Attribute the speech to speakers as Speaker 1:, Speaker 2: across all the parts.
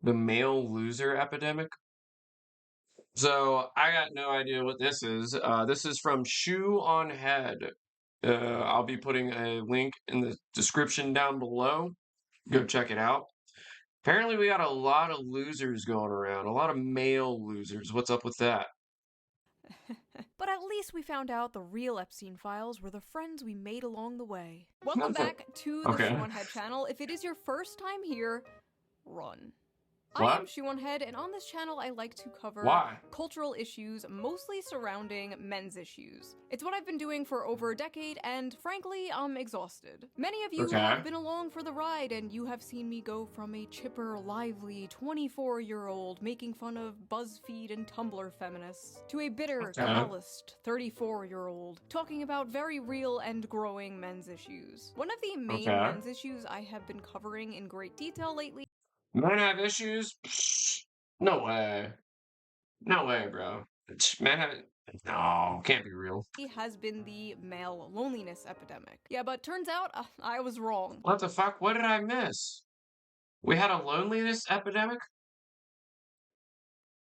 Speaker 1: The male loser epidemic. So I got no idea what this is. This is from Shoe on Head. I'll be putting a link in the description down below. Go check it out. Apparently, we got a lot of losers going around, a lot of male losers. What's up with that?
Speaker 2: But at least we found out the real Epstein files were the friends we made along the way. Welcome back to the
Speaker 1: Okay.
Speaker 2: Shoe on Head channel. If it is your first time here, run.
Speaker 1: What?
Speaker 2: I am Shoe on Head, and on this channel I like to cover
Speaker 1: Why?
Speaker 2: cultural issues, mostly surrounding men's issues. It's what I've been doing for over a decade, and frankly, I'm exhausted. Many of you have been along for the ride, and you have seen me go from a chipper, lively, 24-year-old making fun of BuzzFeed and Tumblr feminists, to a bitter, calloused, 34-year-old talking about very real and growing men's issues. One of the main men's issues I have been covering in great detail lately.
Speaker 1: Men have issues? No way. No way, bro. Men have... No, can't be real.
Speaker 2: Has been the male loneliness epidemic. Yeah, but turns out I was wrong.
Speaker 1: What the fuck? What did I miss? We had a loneliness epidemic?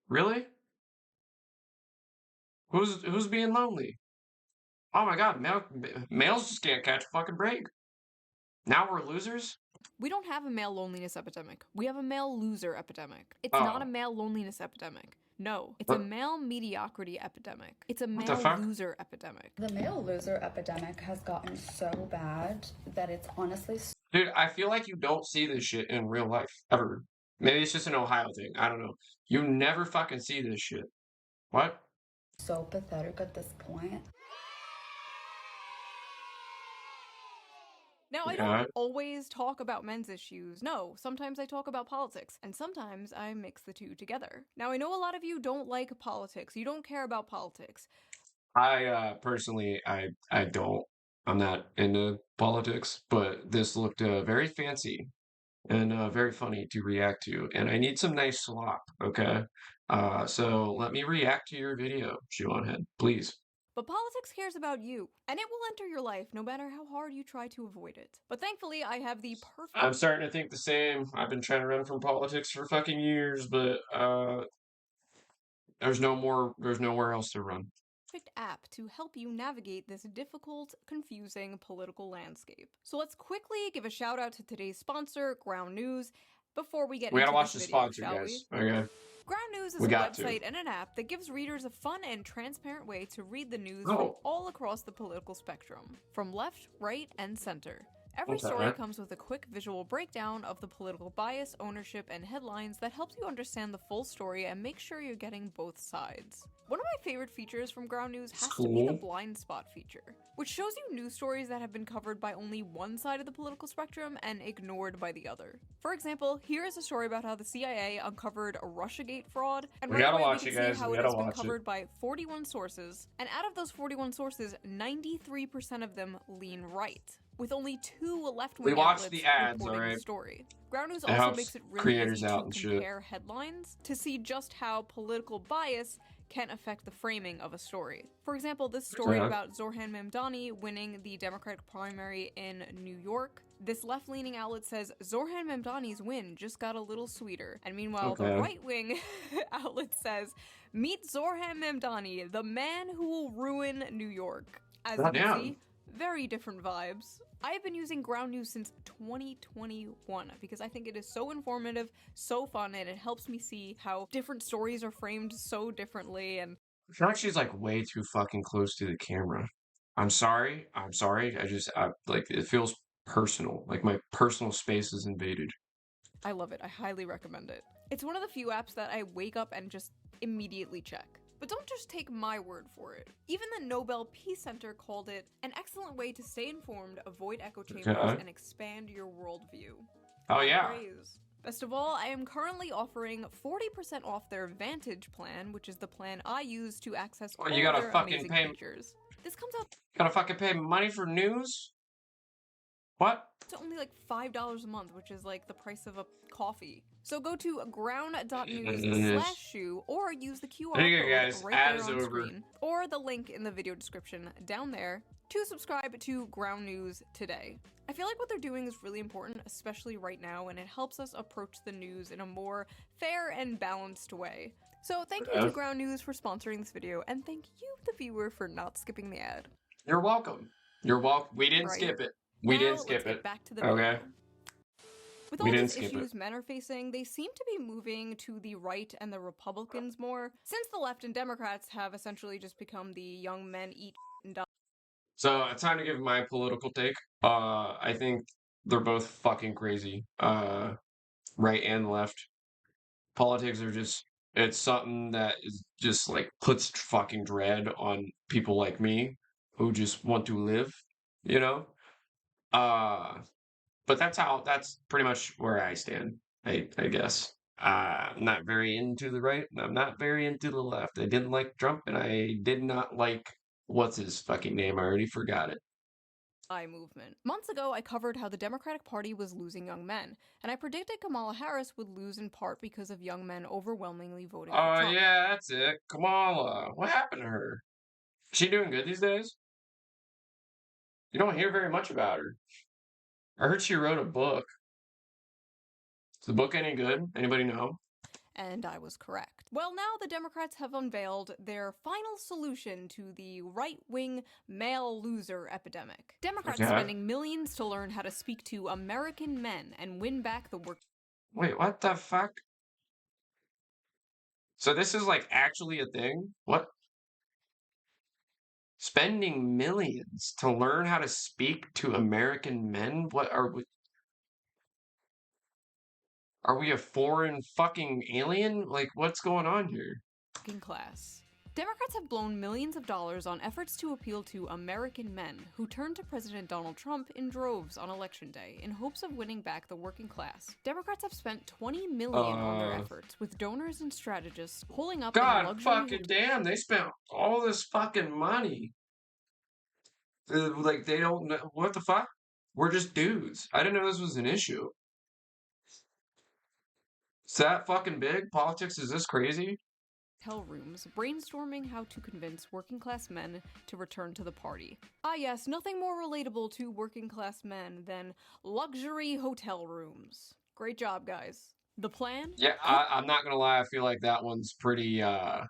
Speaker 1: Really? Who's being lonely? Oh my god, males just can't catch a fucking break. Now we're losers?
Speaker 2: We don't have a male loneliness epidemic. We have a male loser epidemic. It's not a male loneliness epidemic. No, it's a male mediocrity epidemic. It's a male loser epidemic.
Speaker 3: The male loser epidemic has gotten so bad that it's honestly...
Speaker 1: Dude, I feel like you don't see this shit in real life, ever. Maybe it's just an Ohio thing. I don't know. You never fucking see this shit. What?
Speaker 3: So pathetic at this point.
Speaker 2: Now, I don't always talk about men's issues. No, sometimes I talk about politics, and sometimes I mix the two together. Now, I know a lot of you don't like politics. You don't care about politics.
Speaker 1: I, personally, I don't. I'm not into politics, but this looked very fancy and very funny to react to, and I need some nice slop, okay? So let me react to your video, Shoe on Head, please.
Speaker 2: But politics cares about you, and it will enter your life no matter how hard you try to avoid it. But thankfully, I have the perfect...
Speaker 1: I'm starting to think the same. I've been trying to run from politics for fucking years, but there's nowhere else to run.
Speaker 2: Perfect app to help you navigate this difficult, confusing political landscape. So let's quickly give a shout out to today's sponsor, Ground News, before we get into
Speaker 1: watch
Speaker 2: this
Speaker 1: the
Speaker 2: video,
Speaker 1: sponsor,
Speaker 2: shall
Speaker 1: guys.
Speaker 2: we?
Speaker 1: Okay.
Speaker 2: Ground News is a website and an app that gives readers a fun and transparent way to read the news from all across the political spectrum, from left, right, and center. Every story comes with a quick visual breakdown of the political bias, ownership, and headlines that helps you understand the full story and make sure you're getting both sides. One of my favorite features from Ground News has to be the blind spot feature, which shows you news stories that have been covered by only one side of the political spectrum and ignored by the other. For example, here is a story about how the CIA uncovered a Russiagate fraud, and right away we can see how it has been covered by 41 sources, and out of those 41 sources, 93% of them lean right, with only 2 left-wing outlets reporting the story. Ground News also makes it really easy to compare headlines to see just how political bias can affect the framing of a story. For example, this story about Zohran Mamdani winning the Democratic primary in New York. This left-leaning outlet says Zohran Mamdani's win just got a little sweeter. And meanwhile, the right-wing outlet says, meet Zohran Mamdani, the man who will ruin New York. As you can see, very different vibes. I have been using Ground News since 2021 because I think it is so informative, so fun, and it helps me see how different stories are framed so differently. And
Speaker 1: I feel like she's like way too fucking close to the camera. I'm sorry. Like, it feels personal. Like my personal space is invaded.
Speaker 2: I love it. I highly recommend it. It's one of the few apps that I wake up and just immediately check. But don't just take my word for it. Even the Nobel Peace Center called it an excellent way to stay informed, avoid echo chambers, and expand your worldview.
Speaker 1: Oh yeah.
Speaker 2: Best of all, I am currently offering 40% off their Vantage plan, which is the plan I use to access all their amazing features. This comes out...
Speaker 1: You gotta fucking pay money for news? What?
Speaker 2: It's only like $5 a month, which is like the price of a coffee. So go to ground.news/shoe or use the QR code right there on screen, or the link in the video description down there to subscribe to Ground News Today. I feel like what they're doing is really important, especially right now, and it helps us approach the news in a more fair and balanced way. So thank you to Ground News for sponsoring this video, and thank you, the viewer, for not skipping the ad.
Speaker 1: You're welcome. You're welcome. We didn't skip it. We didn't skip
Speaker 2: let's
Speaker 1: it.
Speaker 2: Get back to the video.
Speaker 1: Okay.
Speaker 2: With all these issues men are facing, they seem to be moving to the right and the Republicans more, since the left and Democrats have essentially just become the young men eat and die.
Speaker 1: So it's time to give my political take. I think they're both fucking crazy. Right and left. Politics are just, it's something that is just like puts fucking dread on people like me who just want to live, you know? But that's pretty much where I stand, I guess. I'm not very into the right, and I'm not very into the left. I didn't like Trump, and I did not like, what's his fucking name? I already forgot it.
Speaker 2: Movement. Months ago, I covered how the Democratic Party was losing young men, and I predicted Kamala Harris would lose in part because of young men overwhelmingly voting for Trump.
Speaker 1: Oh, yeah, that's it. Kamala. What happened to her? Is she doing good these days? You don't hear very much about her. I heard she wrote a book. Is the book any good? Anybody know?
Speaker 2: And I was correct. Well, now the Democrats have unveiled their final solution to the right-wing male loser epidemic. Democrats spending millions to learn how to speak to American men and win back the work.
Speaker 1: Wait, what the fuck? So this is like actually a thing? What? Spending millions to learn how to speak to American men? What are we? Are we a foreign fucking alien? Like, what's going on here?
Speaker 2: Working class. Democrats have blown millions of dollars on efforts to appeal to American men who turned to President Donald Trump in droves on Election Day in hopes of winning back the working class. Democrats have spent $20 million on their efforts, with donors and strategists pulling up
Speaker 1: God fucking damn, they spent all this fucking money. Like, they don't know. What the fuck? We're just dudes. I didn't know this was an issue. Is that fucking big? Politics is this crazy?
Speaker 2: Hotel rooms, brainstorming how to convince working class men to return to the party. Ah yes, nothing more relatable to working class men than luxury hotel rooms. Great job, guys. The plan?
Speaker 1: Yeah, I'm not gonna lie, I feel like that one's pretty out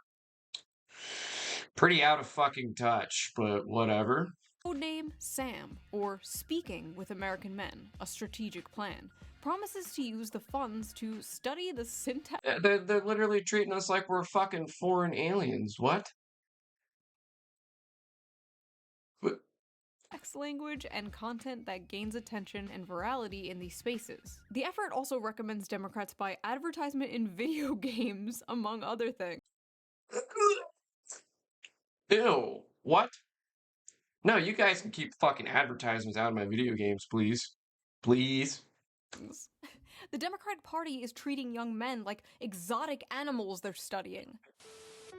Speaker 1: of fucking touch, but whatever.
Speaker 2: Codename Sam, or Speaking with American Men, a strategic plan, promises to use the funds to study the syntax.
Speaker 1: They're literally treating us like we're fucking foreign aliens. What?
Speaker 2: Language and content that gains attention and virality in these spaces. The effort also recommends Democrats buy advertisement in video games, among other things.
Speaker 1: Ew. What? No, you guys can keep fucking advertisements out of my video games, please. Please.
Speaker 2: The Democratic Party is treating young men like exotic animals they're studying.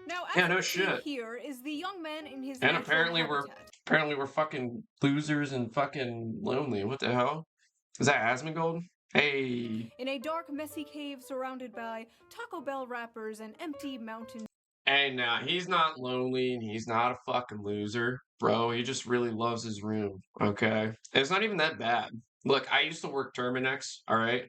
Speaker 2: Now, as
Speaker 1: no shit.
Speaker 2: Here is the young man in his
Speaker 1: and apparently we're fucking losers and fucking lonely. What the hell? Is that Asmongold? Hey.
Speaker 2: In a dark, messy cave surrounded by Taco Bell wrappers and empty mountain.
Speaker 1: Hey, now he's not lonely and he's not a fucking loser, bro. He just really loves his room. Okay, and it's not even that bad. Look, I used to work Terminex. All right,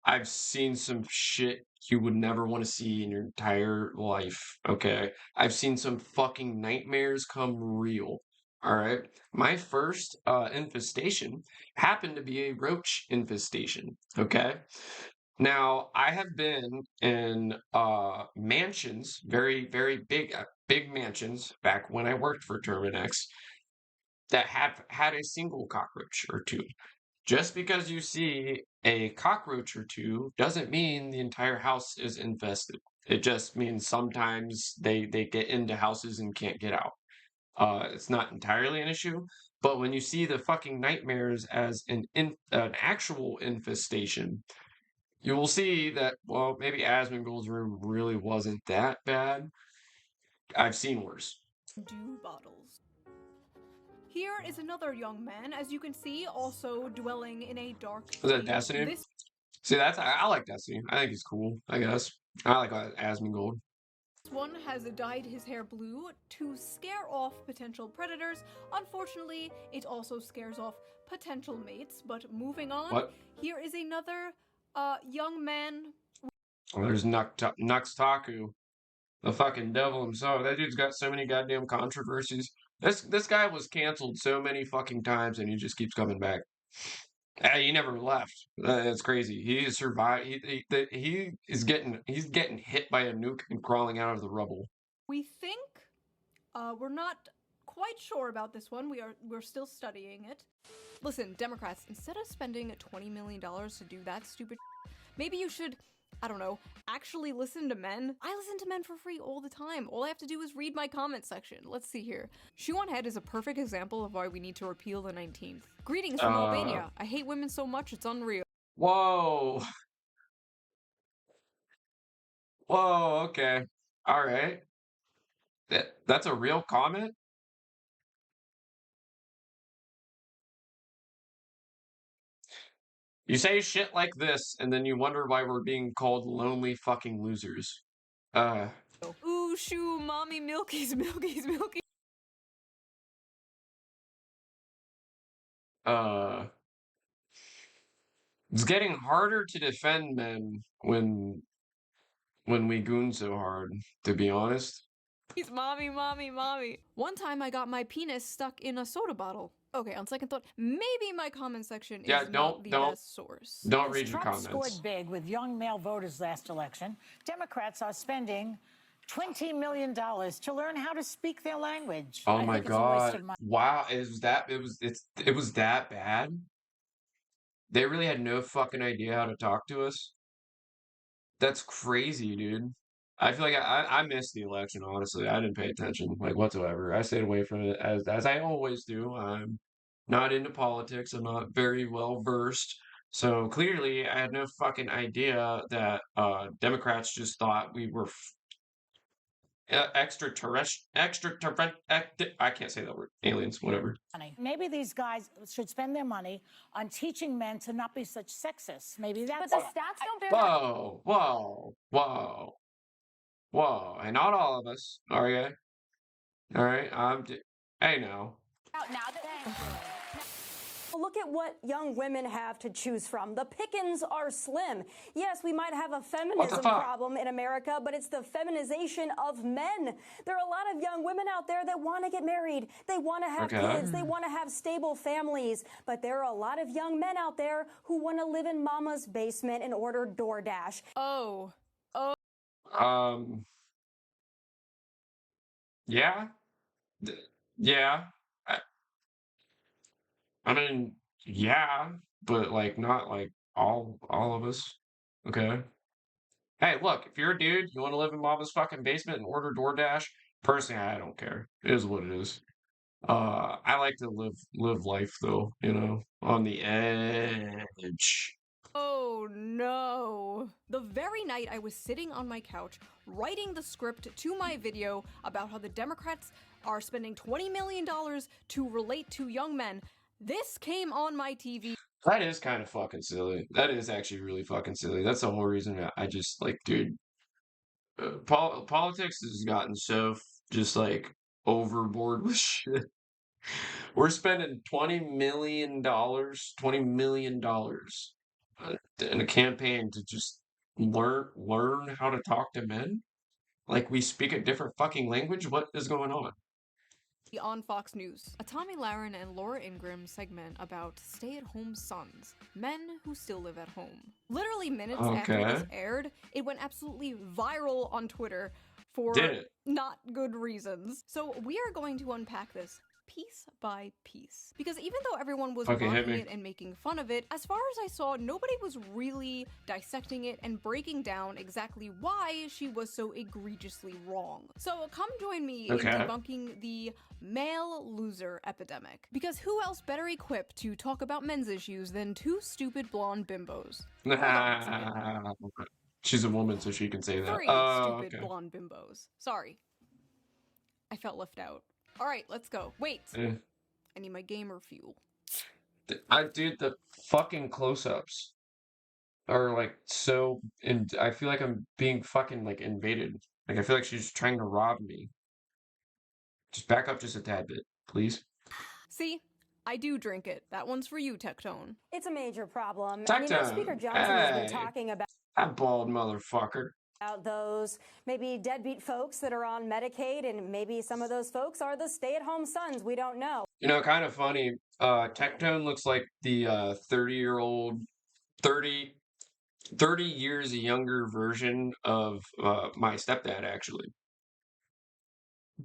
Speaker 1: I've seen some shit you would never want to see in your entire life. Okay, I've seen some fucking nightmares come real. All right, my first infestation happened to be a roach infestation. Okay. Now, I have been in mansions, very, very big mansions back when I worked for Terminex that have had a single cockroach or two. Just because you see a cockroach or two doesn't mean the entire house is infested. It just means sometimes they get into houses and can't get out. It's not entirely an issue, but when you see the fucking nightmares as an actual infestation, you will see that, well, maybe Asmongold's room really wasn't that bad. I've seen worse.
Speaker 2: Dew bottles. Here is another young man, as you can see, also dwelling in a dark.
Speaker 1: Is that Destiny? See, I like Destiny. I think he's cool, I guess. I like Asmongold.
Speaker 2: one has dyed his hair blue to scare off potential predators. Unfortunately, it also scares off potential mates. But moving on,
Speaker 1: What?
Speaker 2: here is another young man.
Speaker 1: Oh, there's Nuxtaku, the fucking devil himself. That dude's got so many goddamn controversies. This guy was canceled so many fucking times, and he just keeps coming back. He never left. It's crazy. He survived. He's getting hit by a nuke and crawling out of the rubble.
Speaker 2: We think we're not quite sure about this one. We're still studying it. Listen, Democrats, instead of spending $20 million to do that stupid, maybe you should, I don't know, actually listen to men. I listen to men for free all the time. All I have to do is read my comment section. Let's see here. Shoe on Head is a perfect example of why we need to repeal the 19th. Greetings from Albania. I hate women so much, it's unreal.
Speaker 1: Whoa. Whoa, okay. All right. That's a real comment? You say shit like this, and then you wonder why we're being called lonely fucking losers.
Speaker 2: Ooh, shoo, mommy, milkies.
Speaker 1: It's getting harder to defend men when we goon so hard, to be honest.
Speaker 2: He's mommy. One time I got my penis stuck in a soda bottle. Okay, on second thought, maybe my comment section is not the best source.
Speaker 1: Don't read your comments.
Speaker 4: Trump scored big with young male voters last election. Democrats are spending $20 million to learn how to speak their language.
Speaker 1: Oh my God. Wow, it was that bad? They really had no fucking idea how to talk to us? That's crazy, dude. I feel like I missed the election, honestly. I didn't pay attention, like, whatsoever. I stayed away from it as I always do. I'm not into politics. I'm not very well versed. So clearly, I had no fucking idea that Democrats just thought we were extraterrestrial. I can't say that word. Aliens, whatever.
Speaker 4: Maybe these guys should spend their money on teaching men to not be such sexists. Maybe that's.
Speaker 5: But the stats don't bear.
Speaker 1: Whoa. And not all of us, are you? All right. Hey, now.
Speaker 5: Look at what young women have to choose from. The pickings are slim. Yes, we might have a feminism problem in America, but it's the feminization of men. There are a lot of young women out there that want to get married. They want to have kids. They want to have stable families. But there are a lot of young men out there who want to live in mama's basement and order DoorDash.
Speaker 1: Yeah. Yeah. I mean, yeah, but like not like all of us. Okay. Hey, look, if you're a dude, you want to live in mama's fucking basement and order DoorDash, personally, I don't care. It is what it is. I like to live life though, on the edge.
Speaker 2: Oh no. The very night I was sitting on my couch writing the script to my video about how the Democrats are spending $20 million to relate to young men, this came on my TV.
Speaker 1: That is kind of fucking silly. That is actually really fucking silly. That's the whole reason I just like, dude, politics has gotten so just like overboard with shit. We're spending $20 million in a campaign to just learn how to talk to men. Like we speak a different fucking language. What is going on?
Speaker 2: On Fox News, a Tommy Lahren and Laura Ingraham segment about stay-at-home sons, men who still live at home. Literally minutes after this aired, it went absolutely viral on Twitter for not good reasons. So we are going to unpack this piece by piece. Because even though everyone was mocking it and making fun of it, as far as I saw, nobody was really dissecting it and breaking down exactly why she was so egregiously wrong. So come join me in debunking the male loser epidemic. Because who else better equipped to talk about men's issues than two stupid blonde bimbos?
Speaker 1: She's a woman, so she can say that.
Speaker 2: Three stupid blonde bimbos. Sorry. I felt left out. All right, let's go. Wait. I need my gamer fuel.
Speaker 1: Dude, the fucking close-ups are like so, and I feel like I'm being fucking like invaded Like, I feel like she's trying to rob me. Just back up just a tad bit, please.
Speaker 2: See? I do drink it. That one's for you, Tectone.
Speaker 5: It's a major problem. And Speaker
Speaker 1: Tectone!
Speaker 5: Johnson has been talking about
Speaker 1: That bald motherfucker.
Speaker 5: those maybe deadbeat folks that are on Medicaid, and maybe some of those folks are the stay-at-home sons. We don't know.
Speaker 1: You know, kind of funny. Tectone looks like the 30-year-old, 30 years younger version of my stepdad, actually.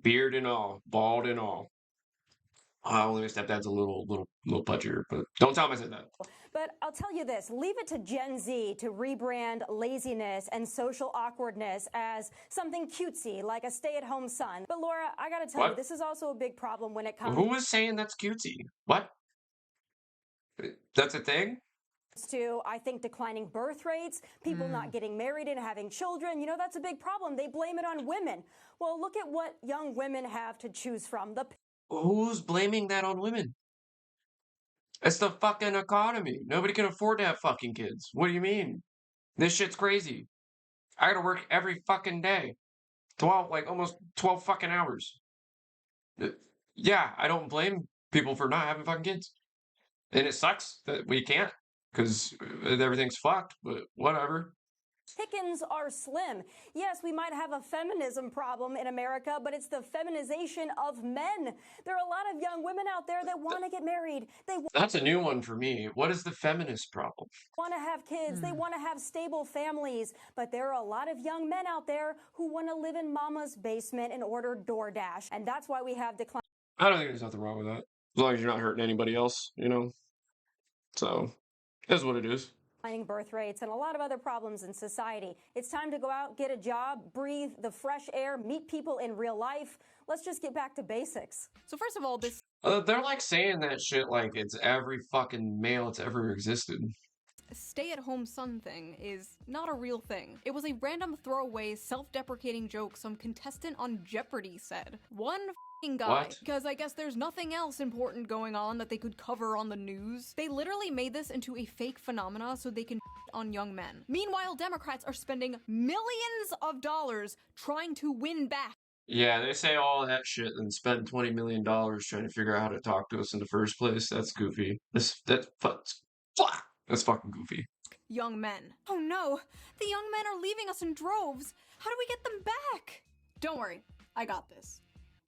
Speaker 1: Beard and all, bald and all. Only my stepdad's a little pudgier, but don't tell him I said that.
Speaker 5: But I'll tell you this, leave it to Gen Z to rebrand laziness and social awkwardness as something cutesy, like a stay-at-home son. But Laura, I gotta tell you, this is also a big problem when it comes
Speaker 1: Who was saying that's cutesy? What? That's a thing?
Speaker 5: To, I think, declining birth rates, people not getting married and having children. You know, that's a big problem. They blame it on women. Well, look at what young women have to choose from.
Speaker 1: Who's blaming that on women? It's the fucking economy. Nobody can afford to have fucking kids. What do you mean? This shit's crazy. I gotta work every fucking day. 12, like almost 12 fucking hours. Yeah, I don't blame people for not having fucking kids. And it sucks that we can't, because everything's fucked, but whatever.
Speaker 5: Pickings are slim. Yes, we might have a feminism problem in America, but it's the feminization of men. There are a lot of young women out there that want to get married.
Speaker 1: That's a new one for me. What is the feminist problem?
Speaker 5: Want to have kids. They want to have stable families. But there are a lot of young men out there who want to live in mama's basement and order DoorDash. And that's why we have declined.
Speaker 1: I don't think there's nothing wrong with that. As long as you're not hurting anybody else, you know? So, that's what it is.
Speaker 5: Birth rates and a lot of other problems in society. It's time to go out, get a job, breathe the fresh air, meet people in real life. Let's just get back to basics.
Speaker 2: So first of all, this
Speaker 1: they're like saying that shit like it's every fucking male that's ever existed.
Speaker 2: Stay-at-home son thing is not a real thing. It was a random throwaway, self-deprecating joke some contestant on Jeopardy said. One guy.
Speaker 1: What?
Speaker 2: Because I guess there's nothing else important going on that they could cover on the news. They literally made this into a fake phenomena so they can on young men. Meanwhile, Democrats are spending millions of dollars trying to win back.
Speaker 1: Yeah, they say all that shit and spend $20 million trying to figure out how to talk to us in the first place. That's goofy. That's fucking goofy.
Speaker 2: Young men. Oh no, the young men are leaving us in droves. How do we get them back? Don't worry, I got this.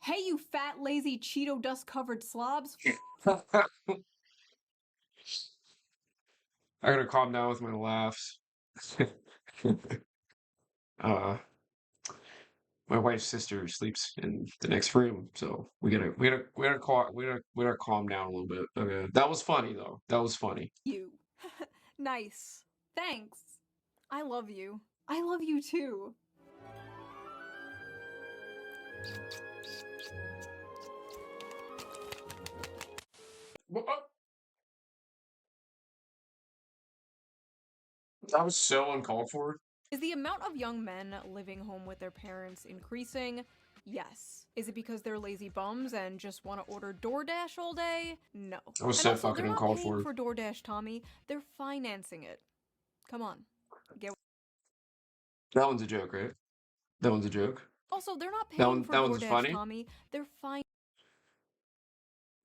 Speaker 2: Hey, you fat, lazy, Cheeto dust-covered slobs.
Speaker 1: I gotta calm down with my laughs. My wife's sister sleeps in the next room, so we gotta calm down a little bit. Okay, that was funny though. That was funny.
Speaker 2: You, nice. Thanks. I love you. I love you too.
Speaker 1: That was so uncalled for.
Speaker 2: Is the amount of young men living home with their parents increasing? Yes. Is it because they're lazy bums and just want to order DoorDash all day? No.
Speaker 1: That was so fucking uncalled for.
Speaker 2: They're not paying for DoorDash, Tommy. They're financing it. Come on.
Speaker 1: That one's a joke, right? That one's a joke.
Speaker 2: Also, they're not paying for DoorDash,
Speaker 1: funny.
Speaker 2: Tommy. They're fine.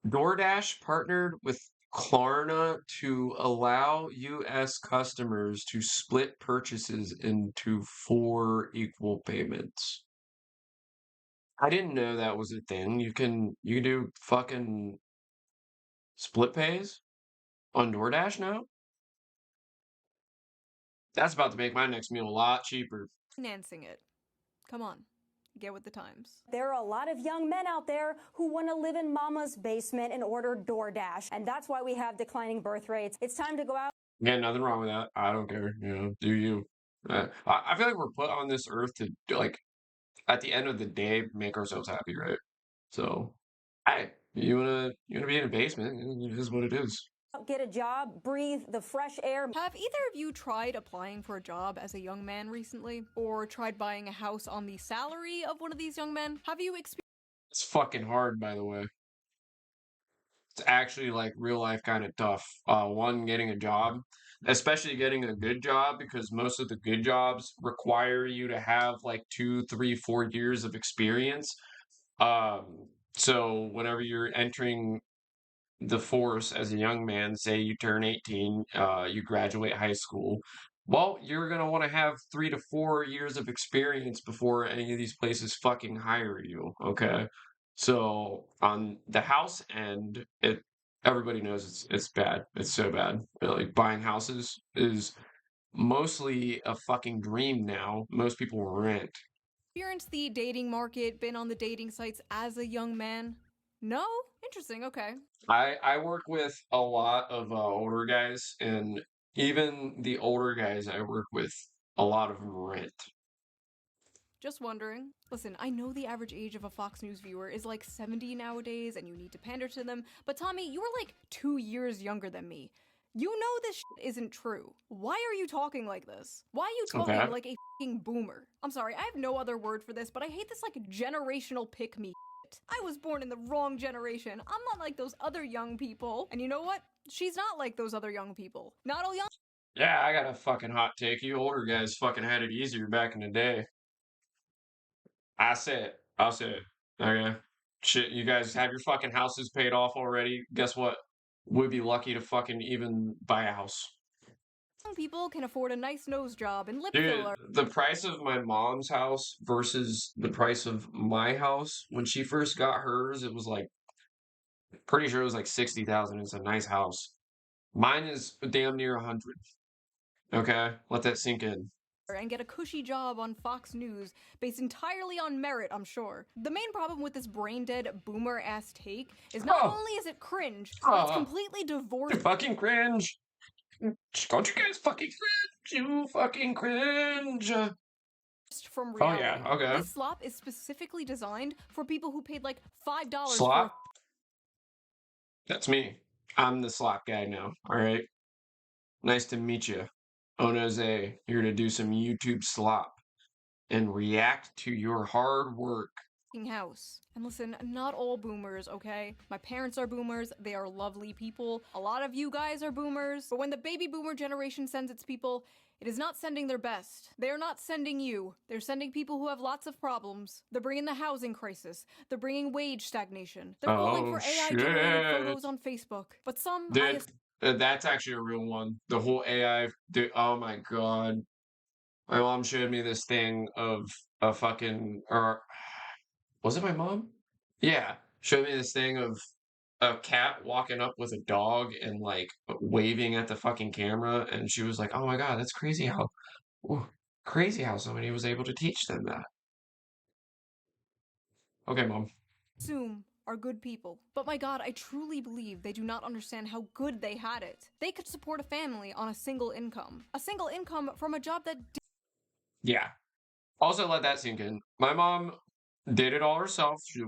Speaker 1: DoorDash partnered with Klarna to allow U.S. customers to split purchases into 4 equal payments. I didn't know that was a thing. You can do fucking split pays on DoorDash now? That's about to make my next meal a lot cheaper.
Speaker 2: Financing it. Come on. Get with the times.
Speaker 5: There are a lot of young men out there who want to live in mama's basement and order DoorDash. And that's why we have declining birth rates. It's time to go out.
Speaker 1: Yeah, nothing wrong with that. I don't care. You know, do you? I feel like we're put on this earth to, like, at the end of the day, make ourselves happy, right? So, hey, you wanna be in a basement? It is what it is.
Speaker 5: Get a job, breathe the fresh air.
Speaker 2: Have either of you tried applying for a job as a young man recently? Or tried buying a house on the salary of one of these young men? Have you experienced?
Speaker 1: It's fucking hard, by the way. actually like real life kind of tough. One, getting a job, especially getting a good job, because most of the good jobs require you to have like 2, 3, 4 years of experience. So whenever you're entering the force as a young man, say you turn 18, you graduate high school. Well, you're gonna want to have 3 to 4 years of experience before any of these places fucking hire you. Okay, so on the house end, everybody knows it's bad. It's so bad. Like buying houses is mostly a fucking dream now. Most people rent.
Speaker 2: Experienced the dating market, been on the dating sites as a young man? No? Interesting, okay.
Speaker 1: I work with a lot of older guys, and even the older guys I work with, a lot of them rent.
Speaker 2: Just wondering. Listen, I know the average age of a Fox News viewer is like 70 nowadays and you need to pander to them, but Tommy, you are like 2 years younger than me. You know this shit isn't true. Why are you talking like this? Why are you talking
Speaker 1: Okay.
Speaker 2: like a f***ing boomer? I'm sorry, I have no other word for this, but I hate this like generational pick-me shit. I was born in the wrong generation. I'm not like those other young people. And you know what? She's not like those other young people. Not all young.
Speaker 1: Yeah, I got a fucking hot take. You older guys fucking had it easier back in the day. I say it. I'll say it. Okay. Shit, you guys have your fucking houses paid off already. Guess what? We'd be lucky to fucking even buy a house.
Speaker 2: People can afford a nice nose job and lip
Speaker 1: Dude,
Speaker 2: filler.
Speaker 1: the price of my mom's house versus the price of my house, when she first got hers, it was like, pretty sure it was like 60,000. It's a nice house. Mine is damn near 100. Okay, let that sink in.
Speaker 2: And get a cushy job on Fox News based entirely on merit, I'm sure. The main problem with this brain-dead boomer-ass take is not only is it cringe, but it's completely divorced.
Speaker 1: Fucking cringe. Don't you guys fucking cringe? You fucking cringe.
Speaker 2: From reality.
Speaker 1: Oh yeah, okay.
Speaker 2: This slop is specifically designed for people who paid like $5
Speaker 1: Slop?
Speaker 2: for.
Speaker 1: That's me. I'm the slop guy now, alright? Nice to meet you. OhNoZay, here to do some YouTube slop and react to your hard work.
Speaker 2: House. And listen, not all boomers, okay? My parents are boomers, they are lovely people. A lot of you guys are boomers, but when the baby boomer generation sends its people, it is not sending their best. They are not sending you. They're sending people who have lots of problems. They're bringing the housing crisis. They're bringing wage stagnation. They're calling for AI-generated photos on Facebook. But some,
Speaker 1: Dude, that's actually a real one. The whole AI, dude, oh my god. My mom showed me this thing of a fucking, or was it my mom? Yeah, showed me this thing of a cat walking up with a dog and like waving at the fucking camera, and she was like, "Oh my god, that's crazy how, ooh, crazy how somebody was able to teach them that." Okay, mom.
Speaker 2: assume are good people. But my god, I truly believe they do not understand how good they had it. They could support a family on a single income. A single income from a job that
Speaker 1: Yeah. Also, let that sink in. My mom did it all herself. She's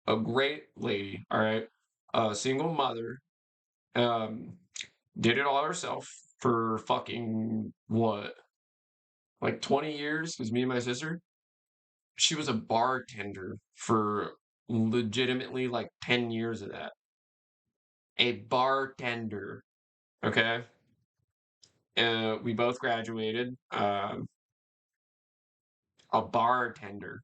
Speaker 1: a great lady, all right? A single mother. Um, did it all herself for fucking what? Like 20 years? Because me and my sister, she was a bartender for legitimately like 10 years of that. A bartender. Okay. We both graduated. A bartender.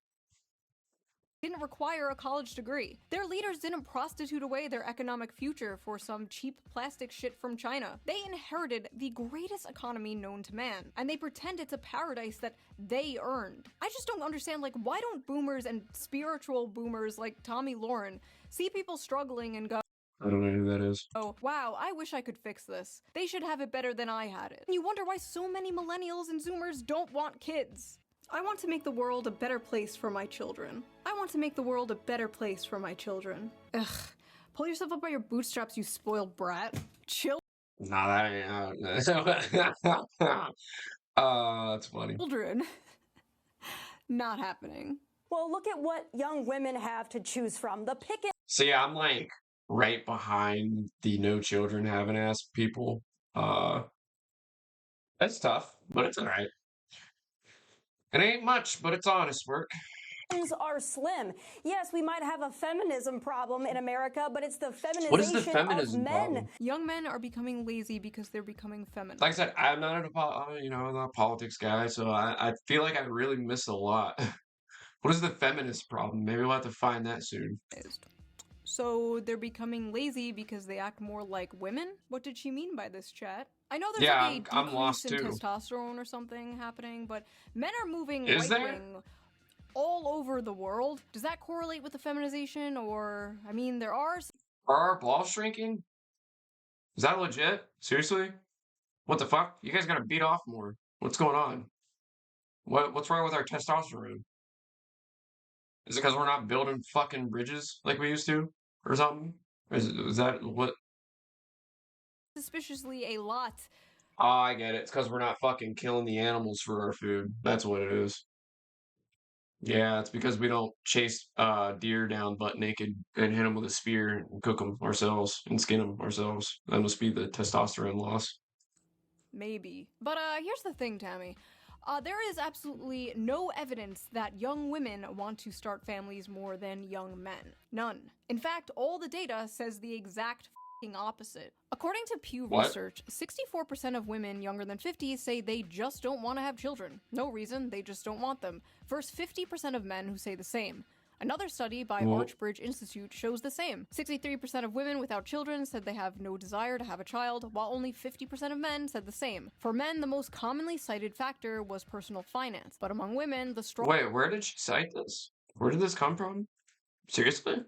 Speaker 2: didn't require a college degree. Their leaders didn't prostitute away their economic future for some cheap plastic shit from China. They inherited the greatest economy known to man, and they pretend it's a paradise that they earned. I just don't understand, like, why don't boomers and spiritual boomers like Tommy Lauren see people struggling and go,
Speaker 1: I don't know who that is.
Speaker 2: oh, wow, I wish I could fix this. They should have it better than I had it. And you wonder why so many millennials and zoomers don't want kids. I want to make the world a better place for my children. I want to make the world a better place for my children. Ugh. Pull yourself up by your bootstraps, you spoiled brat. Chill.
Speaker 1: Nah, that ain't. That's funny.
Speaker 2: Children. Not happening.
Speaker 5: Well, look at what young women have to choose from. The pick and
Speaker 1: See, I'm like right behind the no children having ass people. That's tough, but it's alright. It ain't much, but it's honest work.
Speaker 5: are slim. Yes, we might have a feminism problem in America, but it's the
Speaker 1: What is the
Speaker 5: feminization of
Speaker 1: feminism
Speaker 5: men.
Speaker 1: problem?
Speaker 2: Young men are becoming lazy because they're becoming feminine.
Speaker 1: Like I said, I'm not I'm not a politics guy, so I feel like I really missed a lot. What is the feminist problem? Maybe we'll have to find that soon.
Speaker 2: So they're becoming lazy because they act more like women? What did she mean by this, chat? I know there's
Speaker 1: Yeah,
Speaker 2: like a
Speaker 1: I'm
Speaker 2: decrease
Speaker 1: lost
Speaker 2: in
Speaker 1: too.
Speaker 2: testosterone or something happening, but men are moving
Speaker 1: Is there?
Speaker 2: right-wing all over the world. Does that correlate with the feminization, or, I mean, there are...
Speaker 1: Are our balls shrinking? Is that legit? Seriously? What the fuck? You guys gotta beat off more. What's going on? What's wrong with our testosterone? Is it because we're not building fucking bridges like we used to? Or something? Is that what?
Speaker 2: suspiciously a lot.
Speaker 1: Oh, I get it. It's because we're not fucking killing the animals for our food. That's what it is. Yeah, it's because we don't chase deer down butt naked and hit them with a spear and cook them ourselves and skin them ourselves. That must be the testosterone loss.
Speaker 2: Maybe. But here's the thing, Tammy. There is absolutely no evidence that young women want to start families more than young men. None. In fact, all the data says the exact f***ing opposite. According to Pew Research, 64% of women younger than 50 say they just don't want to have children. No reason, they just don't want them. Versus 50% of men who say the same. Another study by Archbridge Institute shows the same. 63% of women without children said they have no desire to have a child, while only 50% of men said the same. For men, the most commonly cited factor was personal finance, but among women, the strong...
Speaker 1: Wait, where did she cite this? Where did this come from? Seriously?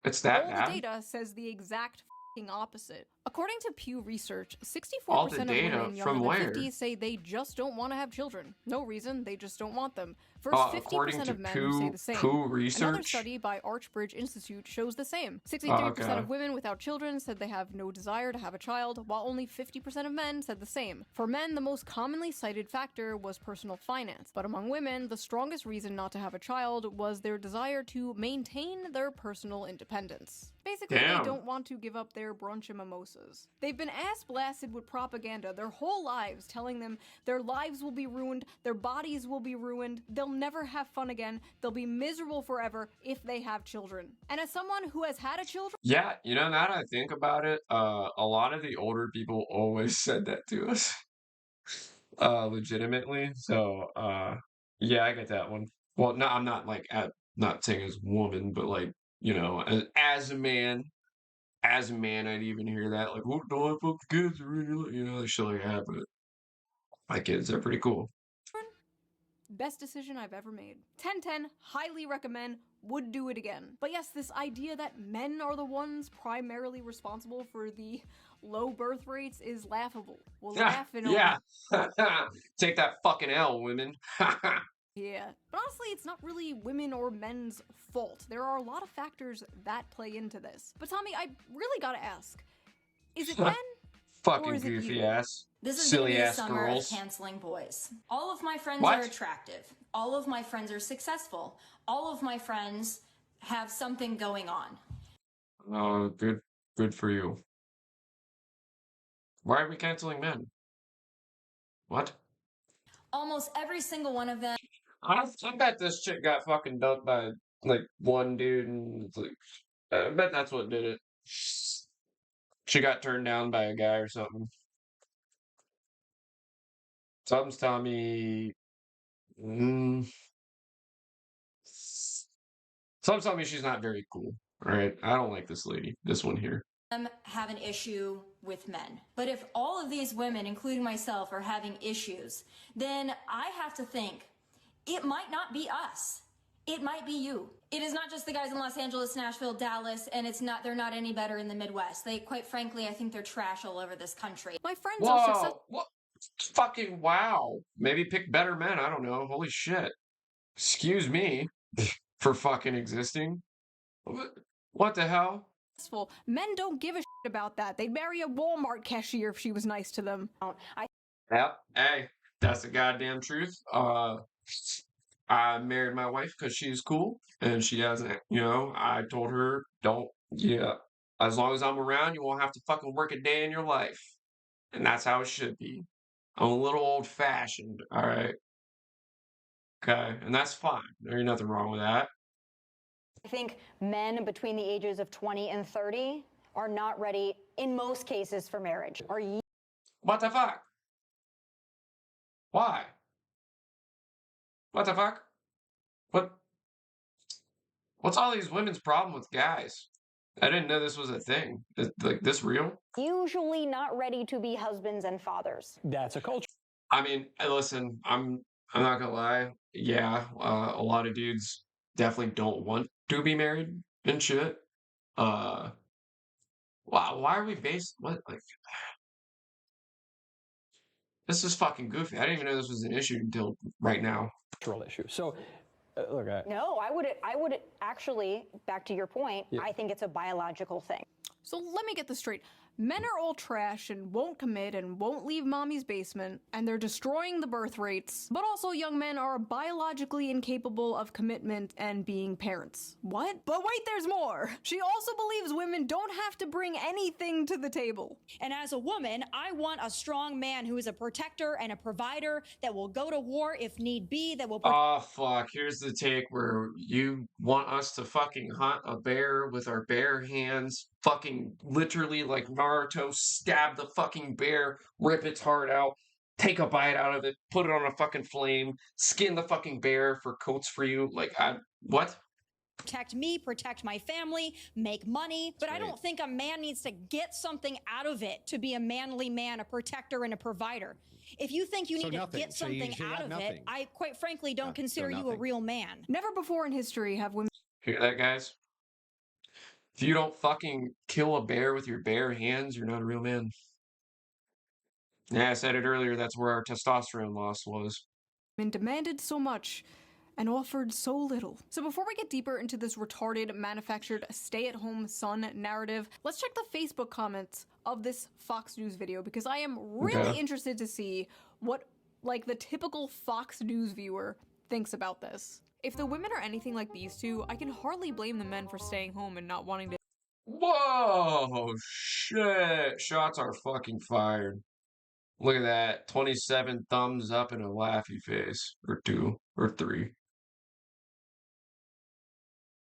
Speaker 1: It's that bad?
Speaker 2: All the data says the exact f***ing opposite. According to Pew Research, 64%
Speaker 1: All the
Speaker 2: of
Speaker 1: data
Speaker 2: women
Speaker 1: from
Speaker 2: younger than
Speaker 1: where?
Speaker 2: 50 say they just don't want to have children. No reason, they just don't want them. Versus
Speaker 1: According
Speaker 2: 50%
Speaker 1: to
Speaker 2: of men who say the same.
Speaker 1: Pew Research?
Speaker 2: Another study by Archbridge Institute shows the same. 63%
Speaker 1: okay.
Speaker 2: of women without children said they have no desire to have a child, while only 50% of men said the same. For men, the most commonly cited factor was personal finance, but among women, the strongest reason not to have a child was their desire to maintain their personal independence. Basically, they don't want to give up their brunch and mimosas. They've been ass blasted with propaganda their whole lives, telling them their lives will be ruined, their bodies will be ruined, they'll never have fun again, they'll be miserable forever if they have children. And as someone who has had a children...
Speaker 1: Yeah, you know, now that I think about it, a lot of the older people always said that to us. Legitimately. So, yeah, I get that one. Well, no, I'm not like, not saying as a woman, but like, you know, as a man, I'd even hear that, like, "What, don't I fuck the kids?" Or, you know, like shit like that. But my kids, they're pretty cool.
Speaker 2: Best decision I've ever made. 10/10, highly recommend, would do it again. But yes, this idea that men are the ones primarily responsible for the low birth rates is laughable. We'll laugh in
Speaker 1: Yeah. Take that fucking L, women.
Speaker 2: Yeah, but honestly, it's not really women or men's fault. There are a lot of factors that play into this. But Tommy, I really gotta ask, is it men?
Speaker 1: Fucking goofy ass.
Speaker 6: This is
Speaker 1: silly
Speaker 6: gonna be
Speaker 1: ass
Speaker 6: a summer
Speaker 1: girls.
Speaker 6: of canceling boys. All of my friends
Speaker 1: What?
Speaker 6: are attractive. All of my friends are successful. All of my friends have something going on.
Speaker 1: Oh, good for you. Why are we canceling men? What?
Speaker 6: Almost every single one of them.
Speaker 1: I bet this chick got fucking dumped by like one dude, and it's like, I bet that's what did it. She got turned down by a guy or something. Something's telling me. Something's telling me she's not very cool. All right, I don't like this lady. This one here.
Speaker 6: Have an issue with men. But if all of these women, including myself, are having issues, then I have to think it might not be us. It might be you. It is not just the guys in Los Angeles, Nashville, Dallas, and they're not any better in the Midwest. Quite frankly, I think they're trash all over this country.
Speaker 2: My friends are successful.
Speaker 1: What? Fucking wow. Maybe pick better men. I don't know. Holy shit. Excuse me for fucking existing. What the hell?
Speaker 2: Men don't give a shit about that. They'd marry a Walmart cashier if she was nice to them.
Speaker 1: Yep. Hey, that's the goddamn truth. I married my wife because she's cool and she hasn't, I told her, as long as I'm around, you won't have to fucking work a day in your life. And that's how it should be. I'm a little old fashioned, all right? Okay, and that's fine. There's nothing wrong with that.
Speaker 5: I think men between the ages of 20 and 30 are not ready, in most cases, for marriage. Are you?
Speaker 1: What the fuck? Why? What the fuck? What? What's all these women's problem with guys? I didn't know this was a thing. Like this real?
Speaker 5: Usually not ready to be husbands and fathers.
Speaker 7: That's a culture.
Speaker 1: I mean, listen, I'm not gonna lie. Yeah, a lot of dudes definitely don't want to be married and shit. Uh, why are we based? What like? This is fucking goofy. I didn't even know this was an issue until right now.
Speaker 7: Cultural issue. So, look,
Speaker 5: No, I would actually, back to your point, I think it's a biological thing.
Speaker 2: So let me get this straight. Men are all trash and won't commit and won't leave mommy's basement, and they're destroying the birth rates. But also young men are biologically incapable of commitment and being parents. What? But wait, there's more! She also believes women don't have to bring anything to the table.
Speaker 8: And as a woman, I want a strong man who is a protector and a provider that will go to war if need be, that will...
Speaker 1: Oh, fuck. Here's the take where you want us to fucking hunt a bear with our bare hands, fucking literally like Naruto, stab the fucking bear, rip its heart out, take a bite out of it, put it on a fucking flame, skin the fucking bear for coats for you. Like, what?
Speaker 8: Protect me, protect my family, make money. But I don't think a man needs to get something out of it to be a manly man, a protector, and a provider. If you think you need to get something out of it, I quite frankly don't consider you a real man.
Speaker 2: Never before in history have women...
Speaker 1: Hear that, guys? If you don't fucking kill a bear with your bare hands, you're not a real man. Yeah, I said it earlier, that's where our testosterone loss was.
Speaker 2: demanded so much and offered so little. So before we get deeper into this retarded, manufactured, stay-at-home son narrative, let's check the Facebook comments of this Fox News video, because I am really interested to see what, like, the typical Fox News viewer thinks about this. If the women are anything like these two, I can hardly blame the men for staying home and not wanting to—
Speaker 1: Whoa, shit. Shots are fucking fired. Look at that. 27 thumbs up and a laughy face. Or 2. Or 3.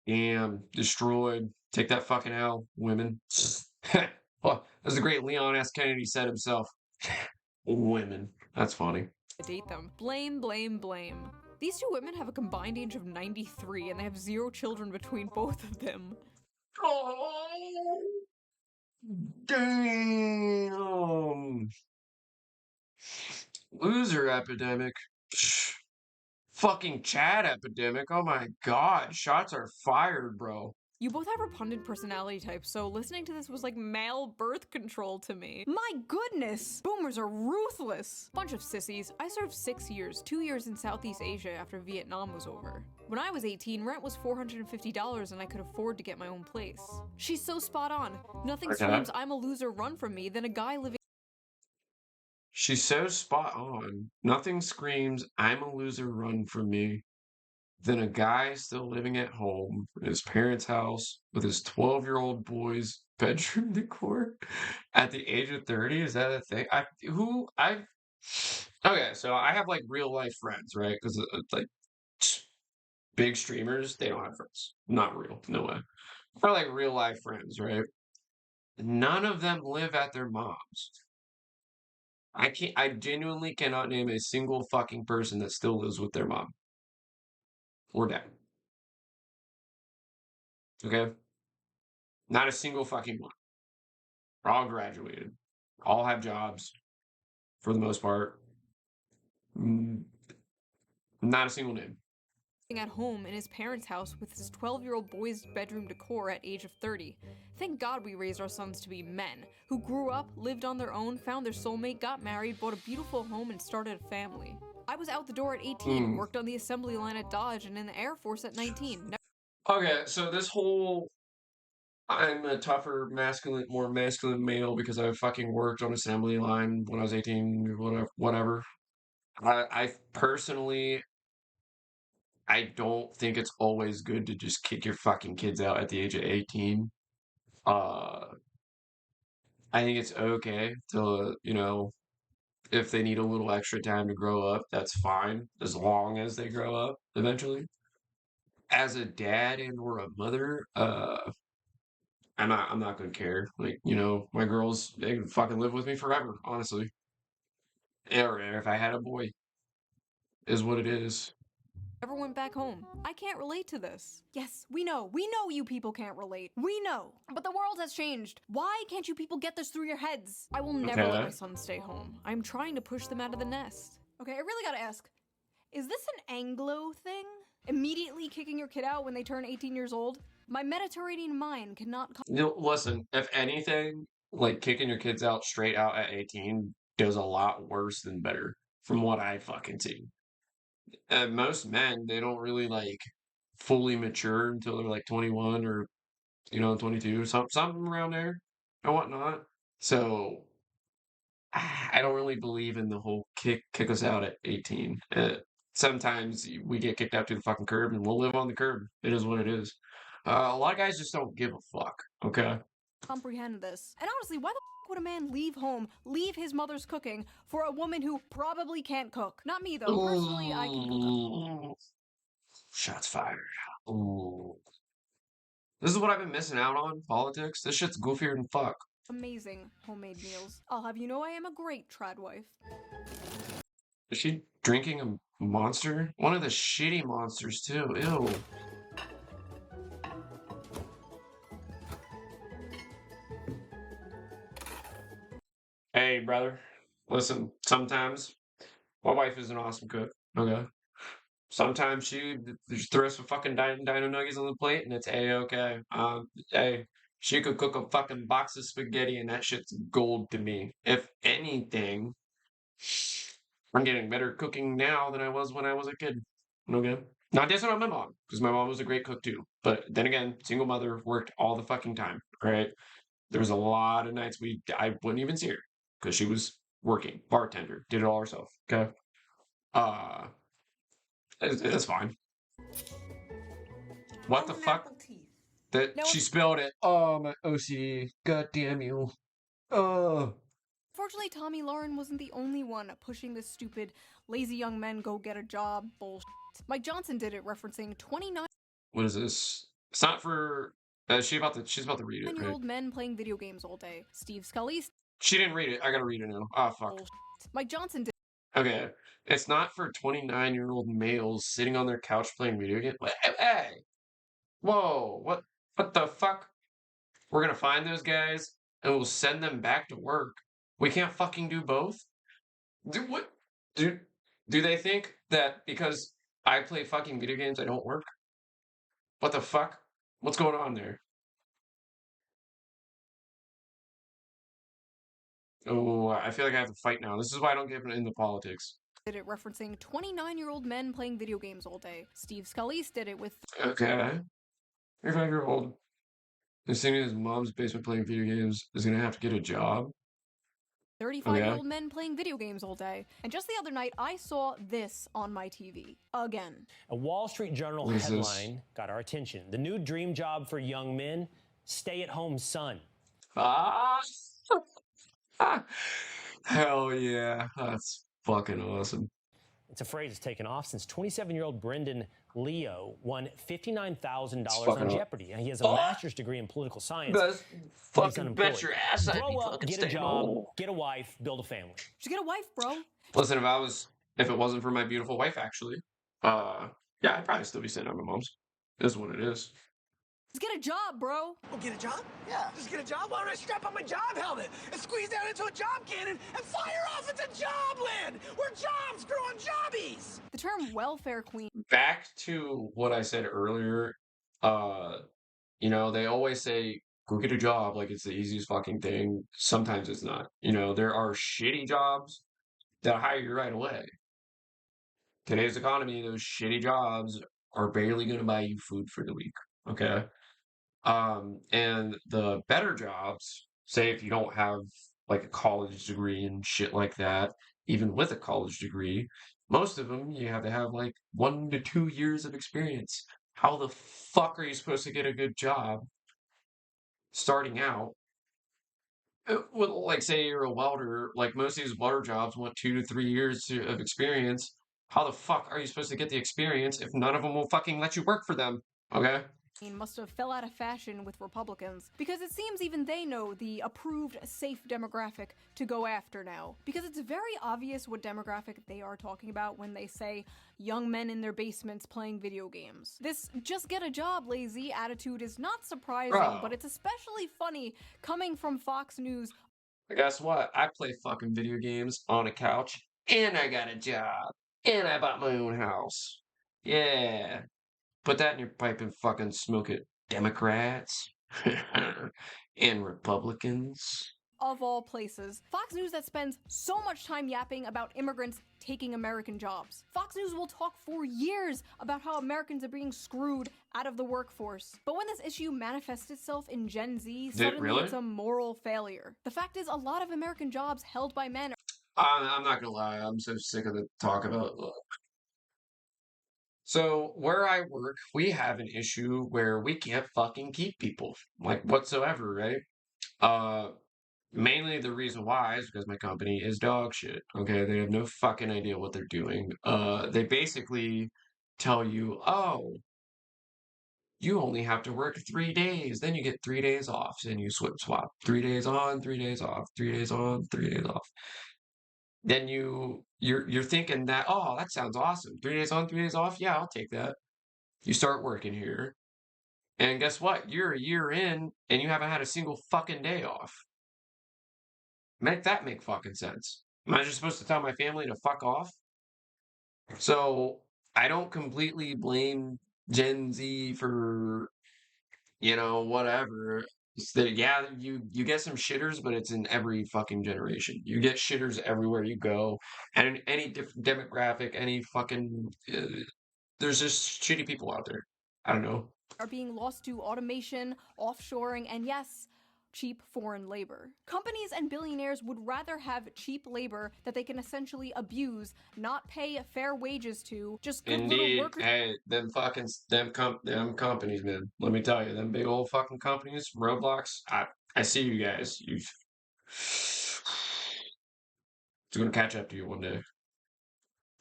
Speaker 1: Damn. Destroyed. Take that fucking L, women. Well, as the great Leon S. Kennedy said himself. Women. That's funny.
Speaker 2: date them. Blame, blame, blame. These two women have a combined age of 93 and they have 0 children between both of them.
Speaker 1: Oh, damn. Loser epidemic. Fucking Chad epidemic. Oh my god. Shots are fired, bro.
Speaker 2: You both have repugnant personality types, so listening to this was like male birth control to me. My goodness! Boomers are ruthless! Bunch of sissies. I served 6 years, 2 years in Southeast Asia after Vietnam was over. When I was 18, rent was $450 and I could afford to get my own place. She's so spot on. Nothing screams I'm a loser run from me than a guy living—
Speaker 1: She's so spot on. Nothing screams I'm a loser run from me than a guy still living at home in his parents' house with his 12-year-old boy's bedroom decor at the age of 30. Is that a thing? Okay, so I have like real life friends, right? Because like big streamers, they don't have friends. Not real, no way. Or like real life friends, right? None of them live at their mom's. I genuinely cannot name a single fucking person that still lives with their mom. Or dad. Okay? Not a single fucking one. They're all graduated. All have jobs. For the most part. Not a single name.
Speaker 2: at home in his parents' house with his 12-year-old boy's bedroom decor at age of 30. Thank God we raised our sons to be men, who grew up, lived on their own, found their soulmate, got married, bought a beautiful home, and started a family. I was out the door at 18, worked on the assembly line at Dodge, and in the Air Force at 19.
Speaker 1: Okay, so this whole I'm a tougher, more masculine male because I fucking worked on assembly line when I was 18, whatever. I personally, I don't think it's always good to just kick your fucking kids out at the age of 18. I think it's okay to, if they need a little extra time to grow up, that's fine, as long as they grow up eventually. As a dad and or a mother, I'm not gonna care. Like, my girls, they can fucking live with me forever, honestly. Or if I had a boy, is what it is.
Speaker 2: Never went back home. I can't relate to this. Yes, we know you people can't relate. We know. But the world has changed. Why can't you people get this through your heads? I will never let my son stay home. I'm trying to push them out of the nest. Okay, I really gotta ask, is this an Anglo thing? Immediately kicking your kid out when they turn 18 years old? My Mediterranean mind cannot...
Speaker 1: Listen, if anything, like kicking your kids out straight out at 18 does a lot worse than better, from what I fucking see. Most men, they don't really like fully mature until they're like 21 or 22, something around there and whatnot. So I don't really believe in the whole kick us out at 18. Sometimes we get kicked out to the fucking curb and we'll live on the curb. It is what it is. A lot of guys just don't give a fuck, okay?
Speaker 2: Comprehend this. And honestly, why the fuck would a man leave home, leave his mother's cooking for a woman who probably can't cook? Not me, though. Personally, I can cook.
Speaker 1: Shots fired. Ooh. This is what I've been missing out on, politics. This shit's goofier than fuck.
Speaker 2: Amazing homemade meals. I'll have you know I am a great trad wife.
Speaker 1: Is she drinking a monster? One of the shitty monsters, too. Ew. Hey, brother. Listen, sometimes my wife is an awesome cook, okay? Sometimes she just throws some fucking dino nuggies on the plate and it's A-okay. Hey, she could cook a fucking box of spaghetti and that shit's gold to me. If anything, I'm getting better cooking now than I was when I was a kid. Okay? Not dissing on my mom, because my mom was a great cook too. But then again, single mother, worked all the fucking time, right? There was a lot of nights I wouldn't even see her because she was working, bartender, did it all herself. Okay? That's fine. What the fuck? She spelled it. Oh, my OCD. God damn you. Oh.
Speaker 2: Fortunately, Tommy Lauren wasn't the only one pushing this stupid, lazy young men go get a job bullshit. Mike Johnson did it, referencing 29.
Speaker 1: What is this? It's not for. She's about to read it.
Speaker 2: 9-year-old men playing video games all day. Steve Scully.
Speaker 1: She didn't read it. I gotta read it now. Oh, fuck.
Speaker 2: Bullshit. Mike Johnson did.
Speaker 1: Okay. It's not for 29-year-old males sitting on their couch playing video games. Hey! Whoa! What the fuck? We're gonna find those guys and we'll send them back to work. We can't fucking do both? Do they think that because I play fucking video games I don't work? What the fuck? What's going on there? Oh, I feel like I have to fight now. This is why I don't get into politics.
Speaker 2: Did it, referencing 29-year-old men playing video games all day. Steve Scully did it with...
Speaker 1: Okay. 35-year-old who's sitting in his mom's basement playing video games is gonna have to get a job.
Speaker 2: 35-year-old men playing video games all day. And just the other night, I saw this on my TV. Again.
Speaker 9: A Wall Street Journal headline got our attention. The new dream job for young men, stay-at-home son.
Speaker 1: Hell yeah. That's fucking awesome.
Speaker 9: It's a phrase that's taken off since 27-year-old Brendan Leo won $59,000 on Jeopardy. He has a master's degree in political science.
Speaker 1: Fucking bet your ass I'd
Speaker 9: Grow up, get a job, get a wife, build a family.
Speaker 2: Just get a wife, bro.
Speaker 1: Listen, if it wasn't for my beautiful wife, actually, yeah, I'd probably still be sitting at my mom's. It is what it is.
Speaker 2: Just get a job, bro.
Speaker 10: Oh, get a job? Yeah. Just get a job? Why don't I strap on my job helmet and squeeze down into a job cannon and fire off into jobland, where jobs grow on jobbies?
Speaker 2: The term welfare queen.
Speaker 1: Back to what I said earlier, they always say, go get a job like it's the easiest fucking thing. Sometimes it's not. There are shitty jobs that hire you right away. Today's economy, those shitty jobs are barely going to buy you food for the week. Okay? And the better jobs, say if you don't have like a college degree and shit like that, even with a college degree, most of them you have to have like 1 to 2 years of experience. How the fuck are you supposed to get a good job starting out Well, like, say you're a welder, like most of these welder jobs want 2 to 3 years of experience. How the fuck are you supposed to get the experience if none of them will fucking let you work for them? Okay?
Speaker 2: Must have fell out of fashion with Republicans, because it seems even they know the approved safe demographic to go after now. Because it's very obvious what demographic they are talking about when they say young men in their basements playing video games. This just get a job lazy attitude is not surprising, but it's especially funny coming from Fox News.
Speaker 1: Guess what? I play fucking video games on a couch, and I got a job, and I bought my own house. Yeah. Put that in your pipe and fucking smoke it, Democrats and Republicans.
Speaker 2: Of all places, Fox News that spends so much time yapping about immigrants taking American jobs. Fox News will talk for years about how Americans are being screwed out of the workforce. But when this issue manifests itself in Gen Z, suddenly it's a moral failure. The fact is, a lot of American jobs held by men
Speaker 1: I'm not gonna lie, I'm so sick of the talk about it. So where I work, we have an issue where we can't fucking keep people, like whatsoever, right? Mainly the reason why is because my company is dog shit. Okay, they have no fucking idea what they're doing. They basically tell you, oh, you only have to work 3 days, then you get 3 days off, and you swap 3 days on, 3 days off, 3 days on, 3 days off. Then you're thinking that, oh, that sounds awesome. 3 days on, 3 days off. Yeah, I'll take that. You start working here, and guess what? You're a year in, and you haven't had a single fucking day off. Make that make fucking sense. Am I just supposed to tell my family to fuck off? So I don't completely blame Gen Z for, whatever. It's that, yeah, you get some shitters, but it's in every fucking generation. You get shitters everywhere you go, and in any different demographic, any fucking there's just shitty people out there. I don't know.
Speaker 2: Are being lost to automation, offshoring, and yes, cheap foreign labor. Companies and billionaires would rather have cheap labor that they can essentially abuse, not pay fair wages to, just good little workers.
Speaker 1: Hey, them companies, man. Let me tell you, them big old fucking companies, Roblox. I see you guys. It's gonna catch up to you one day.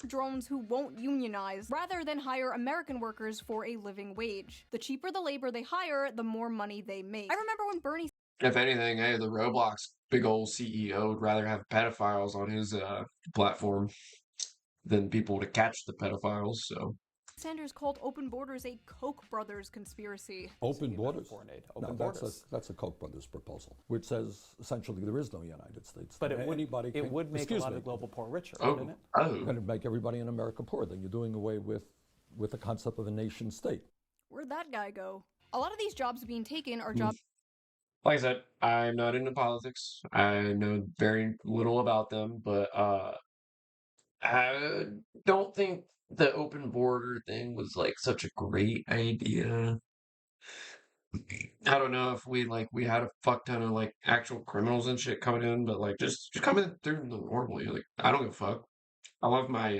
Speaker 2: Drones who won't unionize, rather than hire American workers for a living wage. The cheaper the labor they hire, the more money they make. I remember when Bernie...
Speaker 1: If anything, hey, the Roblox big old CEO would rather have pedophiles on his platform than people to catch the pedophiles, so...
Speaker 2: Sanders called open borders a Koch brothers conspiracy.
Speaker 11: Open borders? That's a Koch brothers proposal, which says essentially there is no United States.
Speaker 9: But it would make a lot of the global poor richer, wouldn't it?
Speaker 11: It's going to make everybody in America poor. Then you're doing away with the concept of a nation state.
Speaker 2: Where'd that guy go? A lot of these jobs being taken are jobs...
Speaker 1: Like I said, I'm not into politics. I know very little about them, but I don't think the open border thing was like such a great idea. I don't know if we had a fuck ton of like actual criminals and shit coming in, but like just coming through normally. Like I don't give a fuck. I love my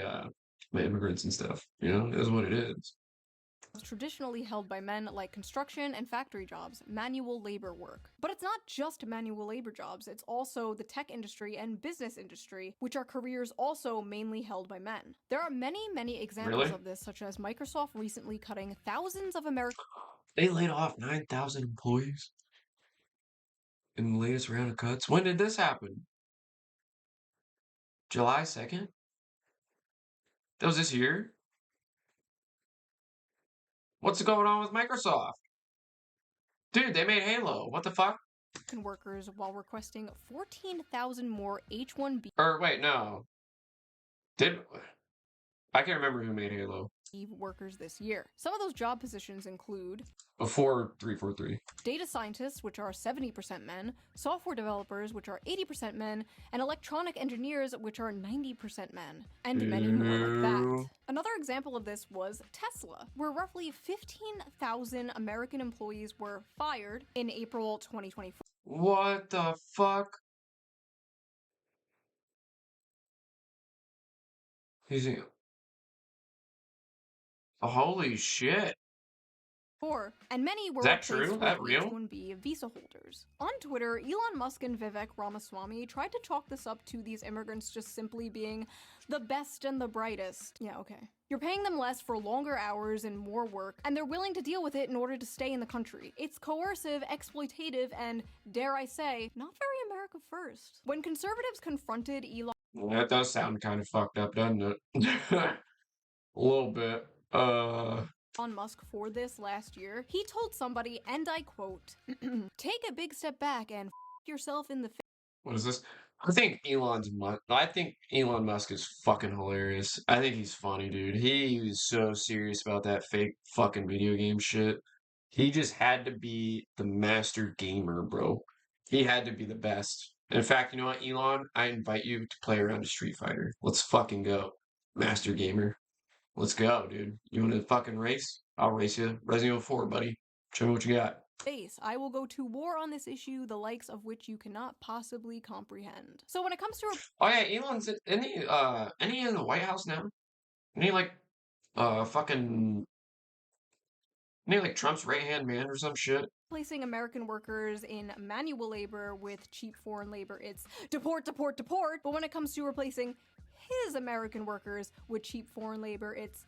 Speaker 1: my immigrants and stuff. It is what it is.
Speaker 2: Traditionally held by men, like construction and factory jobs, manual labor work. But it's not just manual labor jobs, it's also the tech industry and business industry, which are careers also mainly held by men. There are many examples of this, such as Microsoft recently cutting thousands of American...
Speaker 1: They laid off 9,000 employees in the latest round of cuts. When did this happen? July 2nd? That was this year? What's going on with Microsoft? Dude, they made Halo. What the fuck?
Speaker 2: Workers while requesting 14,000 more H-1B...
Speaker 1: Or wait, no. I can't remember who made Halo.
Speaker 2: Workers this year. Some of those job positions include...
Speaker 1: Before 343.
Speaker 2: Data scientists, which are 70% men, software developers, which are 80% men, and electronic engineers, which are 90% men, and many more like that. Another example of this was Tesla, where roughly 15,000 American employees were fired in April 2024.
Speaker 1: What the fuck? Holy shit.
Speaker 2: and many were
Speaker 1: Is that
Speaker 2: replaced
Speaker 1: true?
Speaker 2: with
Speaker 1: That real?
Speaker 2: H-1B visa holders. On Twitter, Elon Musk and Vivek Ramaswamy tried to chalk this up to these immigrants just simply being the best and the brightest. Yeah, okay. You're paying them less for longer hours and more work, and they're willing to deal with it in order to stay in the country. It's coercive, exploitative, and, dare I say, not very America first. When conservatives confronted Elon...
Speaker 1: That does sound kind of fucked up, doesn't it? A little bit.
Speaker 2: Elon Musk for this last year, he told somebody, and I quote, "Take a big step back and yourself in the face."
Speaker 1: What is this? I think Elon Musk is fucking hilarious. I think he's funny, dude. He was so serious about that fake fucking video game shit. He just had to be the master gamer, bro. He had to be the best. In fact, you know what, Elon? I invite you to play around a Street Fighter. Let's fucking go, master gamer. Let's go, dude. You want to fucking race? I'll race you. Resident Evil 4, buddy. Show me what you got.
Speaker 2: I will go to war on this issue, the likes of which you cannot possibly comprehend. So when it comes to...
Speaker 1: Oh yeah, Elon's isn't he in the White House now? Isn't he like fucking isn't he like Trump's right-hand man or some shit?
Speaker 2: Placing American workers in manual labor with cheap foreign labor, it's deport, deport, deport. But when it comes to replacing his American workers with cheap foreign labor, it's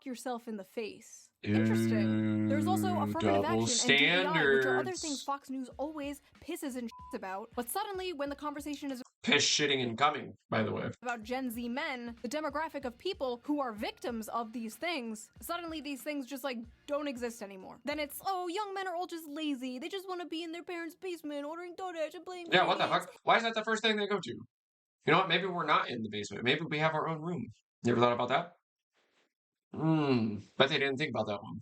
Speaker 2: yourself in the face. Interesting. There's also affirmative action and DEI, which are other things Fox News always pisses and shits about. But suddenly, when the conversation is
Speaker 1: piss shitting and coming, by the way,
Speaker 2: about Gen Z men, the demographic of people who are victims of these things, suddenly these things just like don't exist anymore. Then it's, oh, young men are all just lazy. They just want to be in their parents' basement ordering DoorDash and playing.
Speaker 1: Yeah, what the fuck? Why is that the first thing they go to? You know what? Maybe we're not in the basement. Maybe we have our own room. You ever thought about that? Bet they didn't think about that one.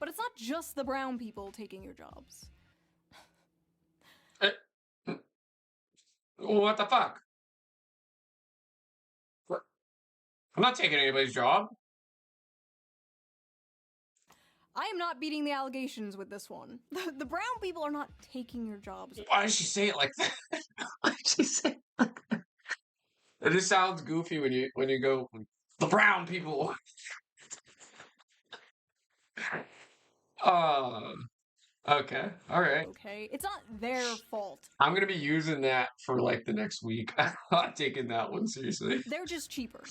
Speaker 2: But it's not just the brown people taking your jobs.
Speaker 1: What the fuck? What? I'm not taking anybody's job.
Speaker 2: I am not beating the allegations with this one. The brown people are not taking your jobs.
Speaker 1: Why did she say it like that? Why did she say it like that? It just sounds goofy when you go, the brown people. Okay, all right.
Speaker 2: Okay, it's not their fault.
Speaker 1: I'm gonna be using that for like the next week. I'm not taking that one seriously.
Speaker 2: They're just cheaper.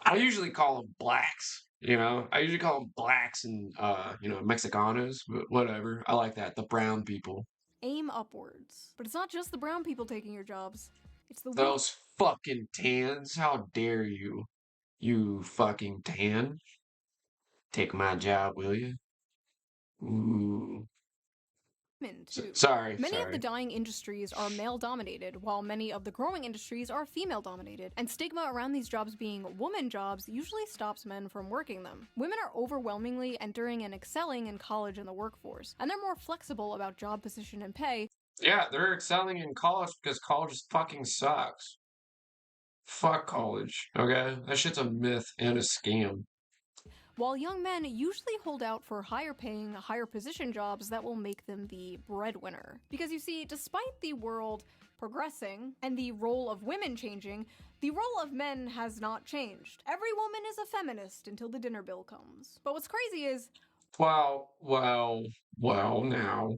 Speaker 1: I usually call them blacks. You know, I usually call them blacks and Mexicanos, but whatever. I like that. The brown people.
Speaker 2: Aim upwards. But it's not just the brown people taking your jobs. It's the
Speaker 1: those fucking tans. How dare you? You fucking tan. Take my job, will you? Ooh. Sorry.
Speaker 2: Many of the dying industries are male-dominated, while many of the growing industries are female-dominated, and stigma around these jobs being woman jobs usually stops men from working them. Women are overwhelmingly entering and excelling in college and the workforce, and they're more flexible about job position and pay.
Speaker 1: Yeah, they're excelling in college because college fucking sucks. Fuck college, okay? That shit's a myth and a scam.
Speaker 2: While young men usually hold out for higher paying, higher position jobs that will make them the breadwinner. Because you see, despite the world progressing and the role of women changing, the role of men has not changed. Every woman is a feminist until the dinner bill comes. But what's crazy is...
Speaker 1: Well, now.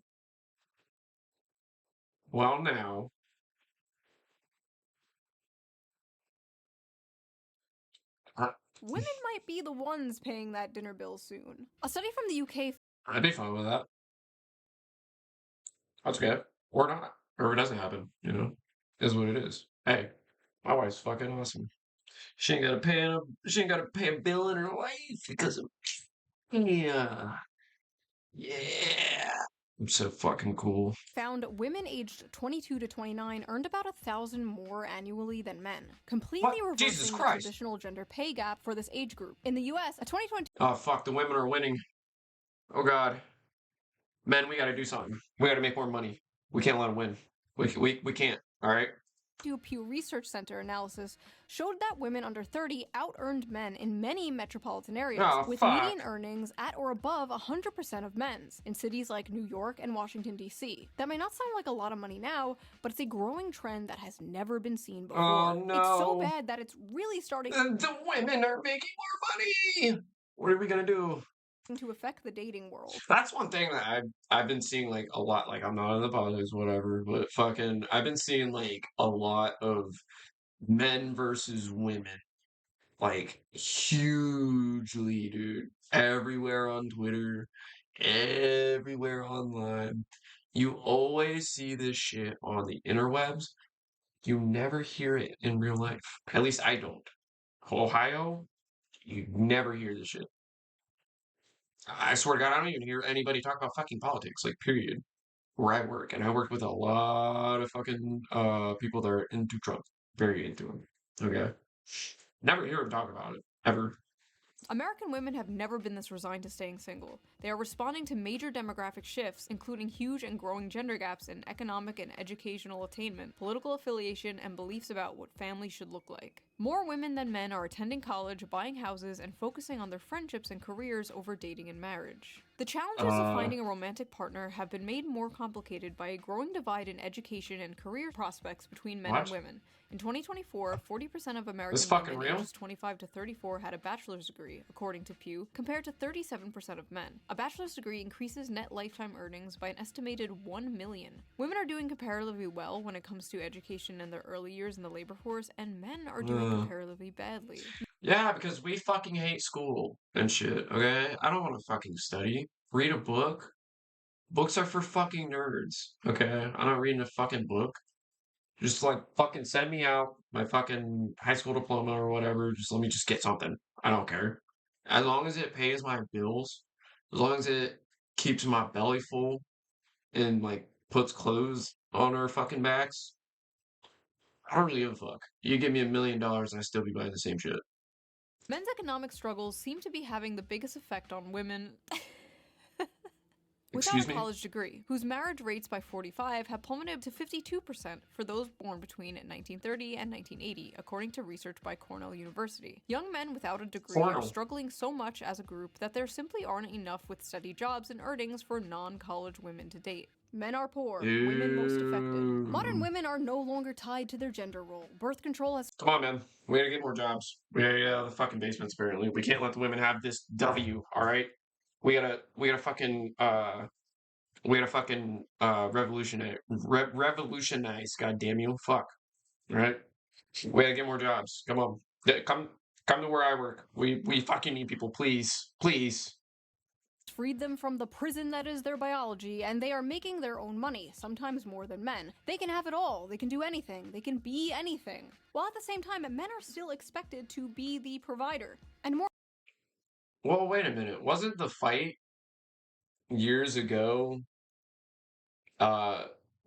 Speaker 2: Women might be the ones paying that dinner bill soon. A study from the UK...
Speaker 1: I'd be fine with that. That's good. Or not. Or if it doesn't happen, you know? Is what it is. Hey, my wife's fucking awesome. She ain't gotta pay a bill in her life because of... Yeah. I'm so fucking cool.
Speaker 2: Found women aged 22 to 29 earned about 1,000 more annually than men, completely reversing the traditional gender pay gap for this age group. In the US, a 2022...
Speaker 1: Oh, fuck, the women are winning. Oh, God. Men, we gotta do something. We gotta make more money. We can't let them win. We can't, all right?
Speaker 2: Pew Research Center analysis showed that women under 30 out-earned men in many metropolitan areas, with median earnings at or above 100% of men's in cities like New York and Washington, D.C. That may not sound like a lot of money now, but it's a growing trend that has never been seen before.
Speaker 1: Oh, no.
Speaker 2: It's so bad that it's really starting
Speaker 1: The women are making more money! What are we gonna do?
Speaker 2: To affect the dating world.
Speaker 1: That's one thing that I've been seeing like a lot. Like, I'm not in the politics, whatever, but fucking I've been seeing like a lot of men versus women, like hugely, dude. Everywhere on Twitter, everywhere online. You always see this shit on the interwebs. You never hear it in real life. At least I don't. Ohio, you never hear this shit. I swear to God, I don't even hear anybody talk about fucking politics, like, period. Where I work, and I work with a lot of fucking people that are into Trump. Very into him. Okay? Never hear him talk about it. Ever.
Speaker 2: American women have never been this resigned to staying single. They are responding to major demographic shifts, including huge and growing gender gaps in economic and educational attainment, political affiliation, and beliefs about what family should look like. More women than men are attending college, buying houses, and focusing on their friendships and careers over dating and marriage. The challenges of finding a romantic partner have been made more complicated by a growing divide in education and career prospects between men and women. In 2024, 40% of American women ages 25 to 34 had a bachelor's degree, according to Pew, compared to 37% of men. A bachelor's degree increases net lifetime earnings by an estimated $1 million. Women are doing comparatively well when it comes to education in their early years in the labor force, and men are doing comparatively badly.
Speaker 1: Yeah, because we fucking hate school and shit, okay? I don't want to fucking study. Read a book. Books are for fucking nerds, okay? I'm not reading a fucking book. Just like fucking send me out my fucking high school diploma or whatever. Just let me just get something. I don't care. As long as it pays my bills, as long as it keeps my belly full and like puts clothes on our fucking backs, I don't really give a fuck. You give me $1 million and I still be buying the same shit.
Speaker 2: Men's economic struggles seem to be having the biggest effect on women without a college degree, whose marriage rates by 45 have plummeted to 52% for those born between 1930 and 1980, according to research by Cornell University. Young men without a degree are struggling so much as a group that there simply aren't enough with steady jobs and earnings for non-college women to date. Men are poor, women most affected. Modern women are no longer tied to their gender role. Birth control has—
Speaker 1: Come on, man. We gotta get more jobs. We gotta get out of the fucking basements, apparently. We can't let the women have this W, alright? We gotta fucking, revolutionize, goddamn you. Fuck. Alright? We gotta get more jobs. Come on. Come to where I work. We fucking need people, please. Please.
Speaker 2: Freed them from the prison that is their biology, and they are making their own money, sometimes more than men. They can have it all. They can do anything. They can be anything. While at the same time, men are still expected to be the provider. And more—
Speaker 1: Well, wait a minute. Wasn't the fight years ago,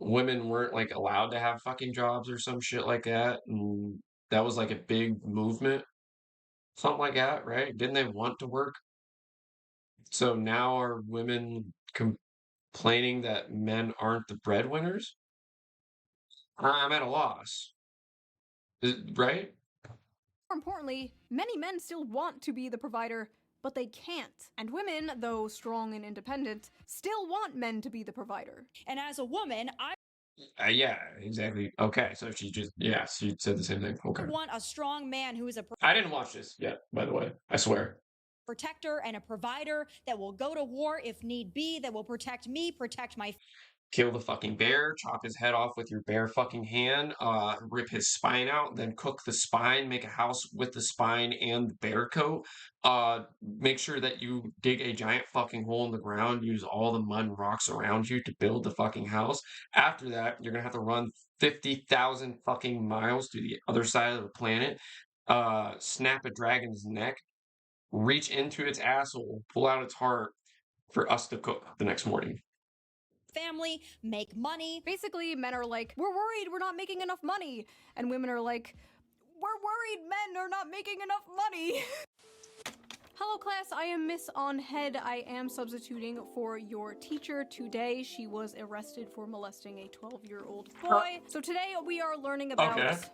Speaker 1: women weren't like allowed to have fucking jobs or some shit like that? And that was like a big movement? Something like that, right? Didn't they want to work? So now are women complaining that men aren't the breadwinners? I'm at a loss. Right?
Speaker 2: more importantly, many men still want to be the provider, but they can't. And women, though strong and independent, still want men to be the provider.
Speaker 8: And as a woman,
Speaker 1: yeah, exactly. Okay, so she said the same thing. Okay.
Speaker 8: I want a strong man who is a
Speaker 1: I didn't watch this yet, by the way. I swear.
Speaker 8: protector and a provider that will go to war if need be, that will protect me, protect my
Speaker 1: Kill the fucking bear, chop his head off with your bare fucking hand, rip his spine out, then cook the spine, make a house with the spine and the bear coat. Make sure that you dig a giant fucking hole in the ground, use all the mud and rocks around you to build the fucking house. After that, you're gonna have to run 50,000 fucking miles to the other side of the planet, snap a dragon's neck, reach into its asshole, pull out its heart for us to cook the next morning.
Speaker 8: Family, make money.
Speaker 2: Basically, men are like, we're worried we're not making enough money. And women are like, we're worried men are not making enough money. Hello class, I am Miss On Head. I am substituting for your teacher today. She was arrested for molesting a 12-year-old boy. So today we are learning about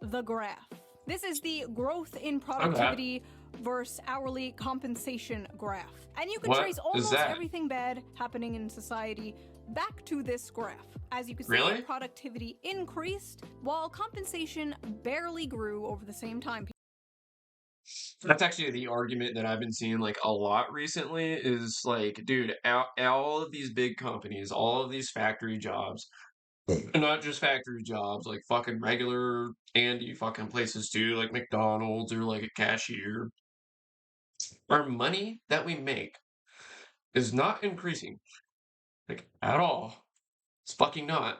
Speaker 2: the graph. This is the growth in productivity versus hourly compensation graph. And you can trace almost everything bad happening in society back to this graph. As you can see, productivity increased while compensation barely grew over the same time period.
Speaker 1: That's actually the argument that I've been seeing like a lot recently is like, dude, all of these big companies, all of these factory jobs, and not just factory jobs, like fucking regular Andy fucking places too, like McDonald's or like a cashier. Our money that we make is not increasing, like at all. It's fucking not.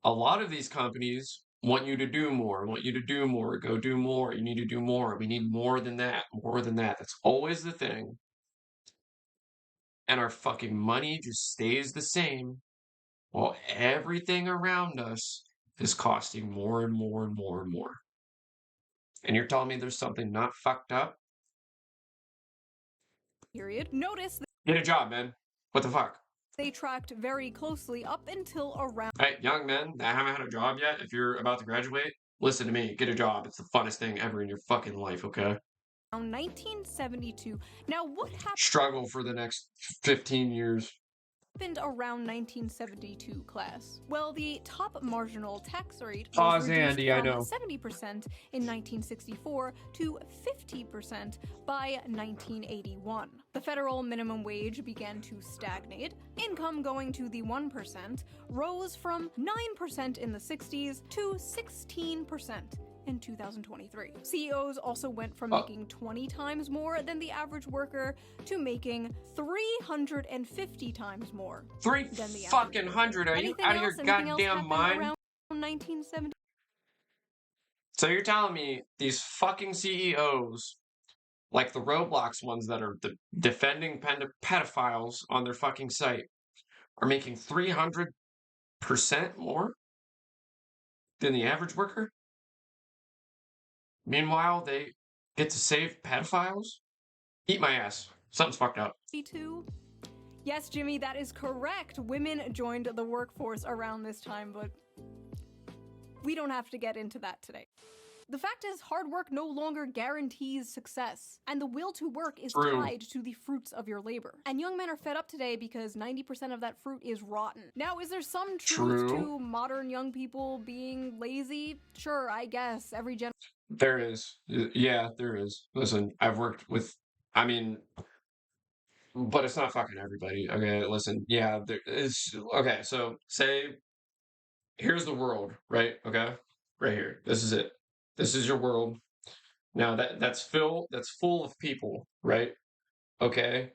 Speaker 1: A lot of these companies want you to do more, want you to do more, go do more. You need to do more. We need more than that, more than that. That's always the thing. And our fucking money just stays the same while everything around us is costing more and more and more and more. And you're telling me there's something not fucked up?
Speaker 2: Notice
Speaker 1: get a job, man. What the fuck?
Speaker 2: They tracked very closely up until around.
Speaker 1: Hey, young men that haven't had a job yet, if you're about to graduate, listen to me. Get a job. It's the funnest thing ever in your fucking life, okay?
Speaker 2: 1972. Now, what happened?
Speaker 1: Struggle for the next 15 years.
Speaker 2: Happened around 1972 class? Well, the top marginal tax rate was reduced
Speaker 1: Andy, I know.
Speaker 2: from 70% in 1964 to 50% by 1981. The federal minimum wage began to stagnate. Income going to the 1% rose from 9% in the 60s to 16% in 2023. CEOs also went from making 20 times more than the average worker to making 350 times more than the
Speaker 1: fucking hundred. Are you out of your goddamn mind?
Speaker 2: 1970.
Speaker 1: So you're telling me these fucking CEOs, like the Roblox ones that are defending pedophiles on their fucking site, are making 300% more than the average worker? Meanwhile, they get to save pedophiles? Eat my ass. Something's fucked up.
Speaker 2: Yes, Jimmy, that is correct. Women joined the workforce around this time, but we don't have to get into that today. The fact is, hard work no longer guarantees success, and the will to work is tied to the fruits of your labor. And young men are fed up today because 90% of that fruit is rotten. Now, is there some truth to modern young people being lazy? Sure, I guess. Every generation.
Speaker 1: There is. Yeah, there is. Listen, I've worked with, I mean, but it's not fucking everybody. Okay, listen. Yeah, there is. Okay, so say, here's the world, right? Okay, right here. This is it. This is your world. Now that's full of people, right? Okay.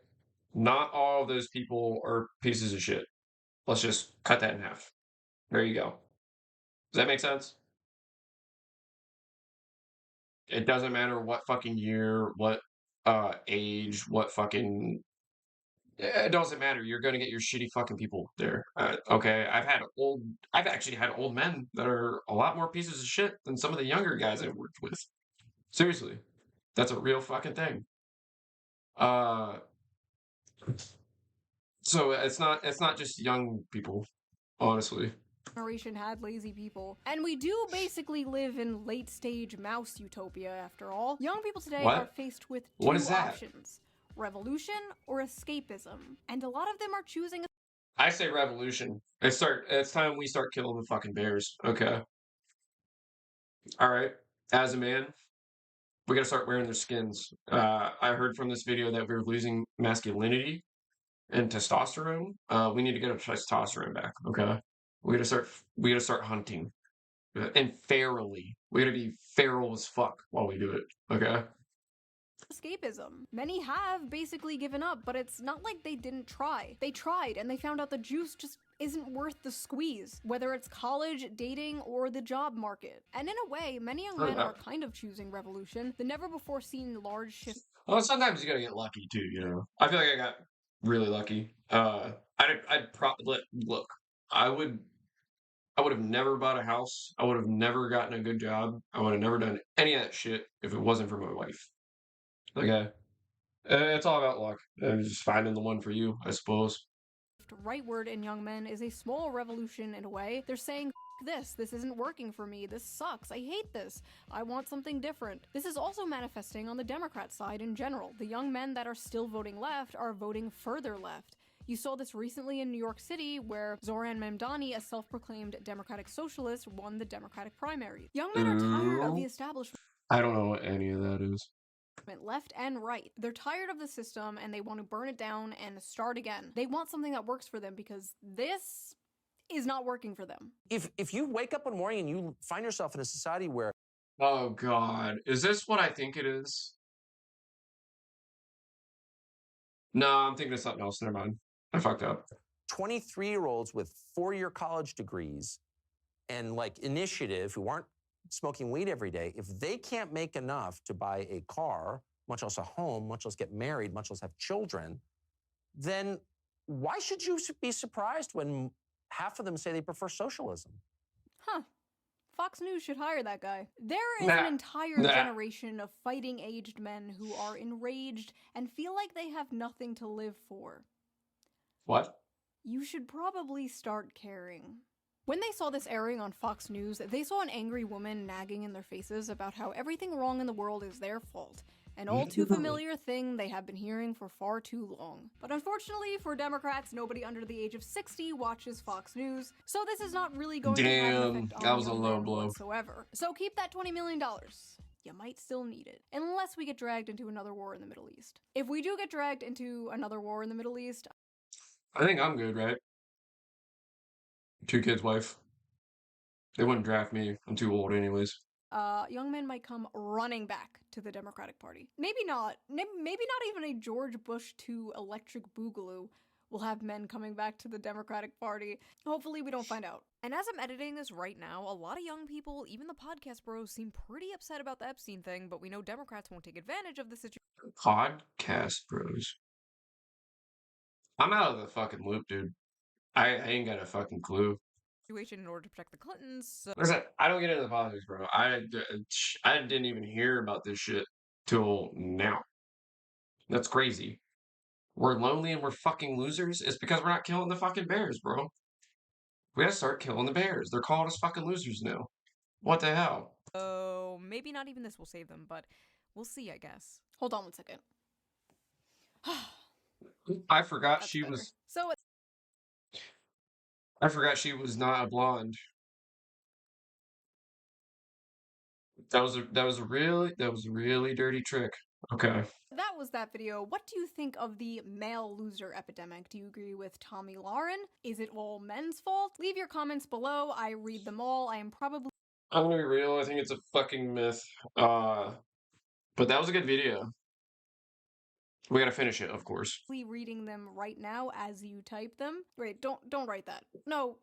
Speaker 1: Not all of those people are pieces of shit. Let's just cut that in half. There you go. Does that make sense? It doesn't matter what fucking year, what age, what fucking it doesn't matter. You're gonna get your shitty fucking people there. Okay, I've actually had old men that are a lot more pieces of shit than some of the younger guys I've worked with. Seriously, that's a real fucking thing. So it's not just young people, honestly.
Speaker 2: Generation had lazy people. And we do basically live in late-stage mouse utopia, after all. Young people today are faced with two options. Revolution or escapism. And a lot of them are choosing.
Speaker 1: I say revolution. It's time we start killing the fucking bears. Okay. All right. As a man, we gotta start wearing their skins. I heard from this video that we're losing masculinity and testosterone. We need to get our testosterone back. Okay. We gotta start hunting. And ferally. We gotta be feral as fuck while we do it. Okay.
Speaker 2: Escapism. Many have basically given up, but it's not like they didn't try. They tried, and they found out the juice just isn't worth the squeeze, whether it's college, dating, or the job market. And in a way, many young men are kind of choosing revolution, the never-before-seen large shift.
Speaker 1: Well, sometimes you gotta get lucky, too, you know? I feel like I got really lucky. Look, I would have never bought a house. I would have never gotten a good job. I would have never done any of that shit if it wasn't for my wife. Okay. It's all about luck. Just finding the one for you, I suppose.
Speaker 2: Rightward in young men is a small revolution in a way. They're saying, this isn't working for me, this sucks, I hate this, I want something different. This is also manifesting on the Democrat side in general. The young men that are still voting left are voting further left. You saw this recently in New York City, where Zohran Mamdani, a self-proclaimed Democratic socialist, won the Democratic primary. Young men are tired of the establishment.
Speaker 1: I don't know what any of that is.
Speaker 2: Left and right. They're tired of the system and they want to burn it down and start again. They want something that works for them because this is not working for them.
Speaker 12: If you wake up one morning and you find yourself in a society where...
Speaker 1: Oh, God. Is this what I think it is? No, I'm thinking of something else. Never mind. I fucked up.
Speaker 12: 23-year-olds with 4-year college degrees and like initiative who aren't smoking weed every day, if they can't make enough to buy a car, much less a home, much less get married, much less have children, then why should you be surprised when half of them say they prefer socialism?
Speaker 2: Huh. Fox News should hire that guy. There is an entire generation of fighting-aged men who are enraged and feel like they have nothing to live for.
Speaker 1: What?
Speaker 2: You should probably start caring. When they saw this airing on Fox News, they saw an angry woman nagging in their faces about how everything wrong in the world is their fault. An all too familiar thing they have been hearing for far too long. But unfortunately for Democrats, nobody under the age of 60 watches Fox News, so this is not really going to have an effect on
Speaker 1: that was a low
Speaker 2: them
Speaker 1: blow
Speaker 2: whatsoever. So keep that $20 million. You might still need it, unless we get dragged into another war in the Middle East. If we do get dragged into another war in the Middle East,
Speaker 1: I think I'm good, right? 2 kids, wife. They wouldn't draft me. I'm too old anyways.
Speaker 2: Young men might come running back to the Democratic Party. Maybe not even a George Bush II electric boogaloo will have men coming back to the Democratic Party. Hopefully we don't find out. And as I'm editing this right now, a lot of young people, even the podcast bros, seem pretty upset about the Epstein thing, but we know Democrats won't take advantage of the situation.
Speaker 1: Podcast bros. I'm out of the fucking loop, dude. I ain't got a fucking clue.
Speaker 2: In order to protect the Clintons. So.
Speaker 1: Listen, I don't get into the politics, bro. I didn't even hear about this shit till now. That's crazy. We're lonely and we're fucking losers. It's because we're not killing the fucking bears, bro. We gotta start killing the bears. They're calling us fucking losers now. What the hell?
Speaker 2: Oh, maybe not even this will save them, but we'll see, I guess. Hold on one second.
Speaker 1: I forgot she was...
Speaker 2: So
Speaker 1: I forgot she was not a blonde. That was a really dirty trick. Okay.
Speaker 2: That was that video. What do you think of the male loser epidemic? Do you agree with Tommy Lauren? Is it all men's fault? Leave your comments below. I read them all. I'm
Speaker 1: gonna be real. I think it's a fucking myth. But that was a good video. We gotta finish it, of course.
Speaker 2: Reading them right now as you type them. Wait, don't write that. No,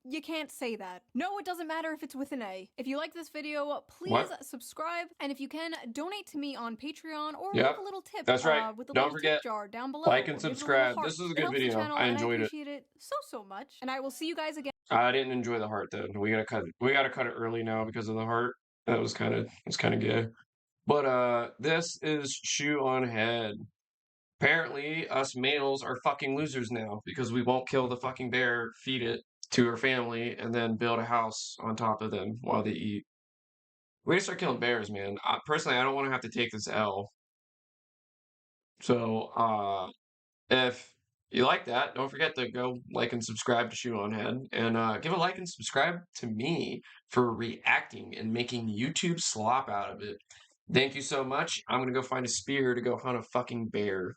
Speaker 2: you can't say that. No, it doesn't matter if it's with an A. If you like this video, please subscribe, and if you can, donate to me on Patreon or leave a little tip.
Speaker 1: That's right.
Speaker 2: With the
Speaker 1: Don't
Speaker 2: little
Speaker 1: forget,
Speaker 2: tip jar down below.
Speaker 1: like and subscribe. This is a good video. I enjoyed it.
Speaker 2: I appreciate it so much, and I will see you guys again.
Speaker 1: I didn't enjoy the heart though. We gotta cut it. We gotta cut it early now because of the heart. That was kind of gay. But this is Shoe on Head. Apparently, us males are fucking losers now because we won't kill the fucking bear, feed it to her family, and then build a house on top of them while they eat. We gotta start killing bears, man. Personally, I don't want to have to take this L. So, if you like that, don't forget to go like and subscribe to Shoe on Head, and give a like and subscribe to me for reacting and making YouTube slop out of it. Thank you so much. I'm gonna go find a spear to go hunt a fucking bear.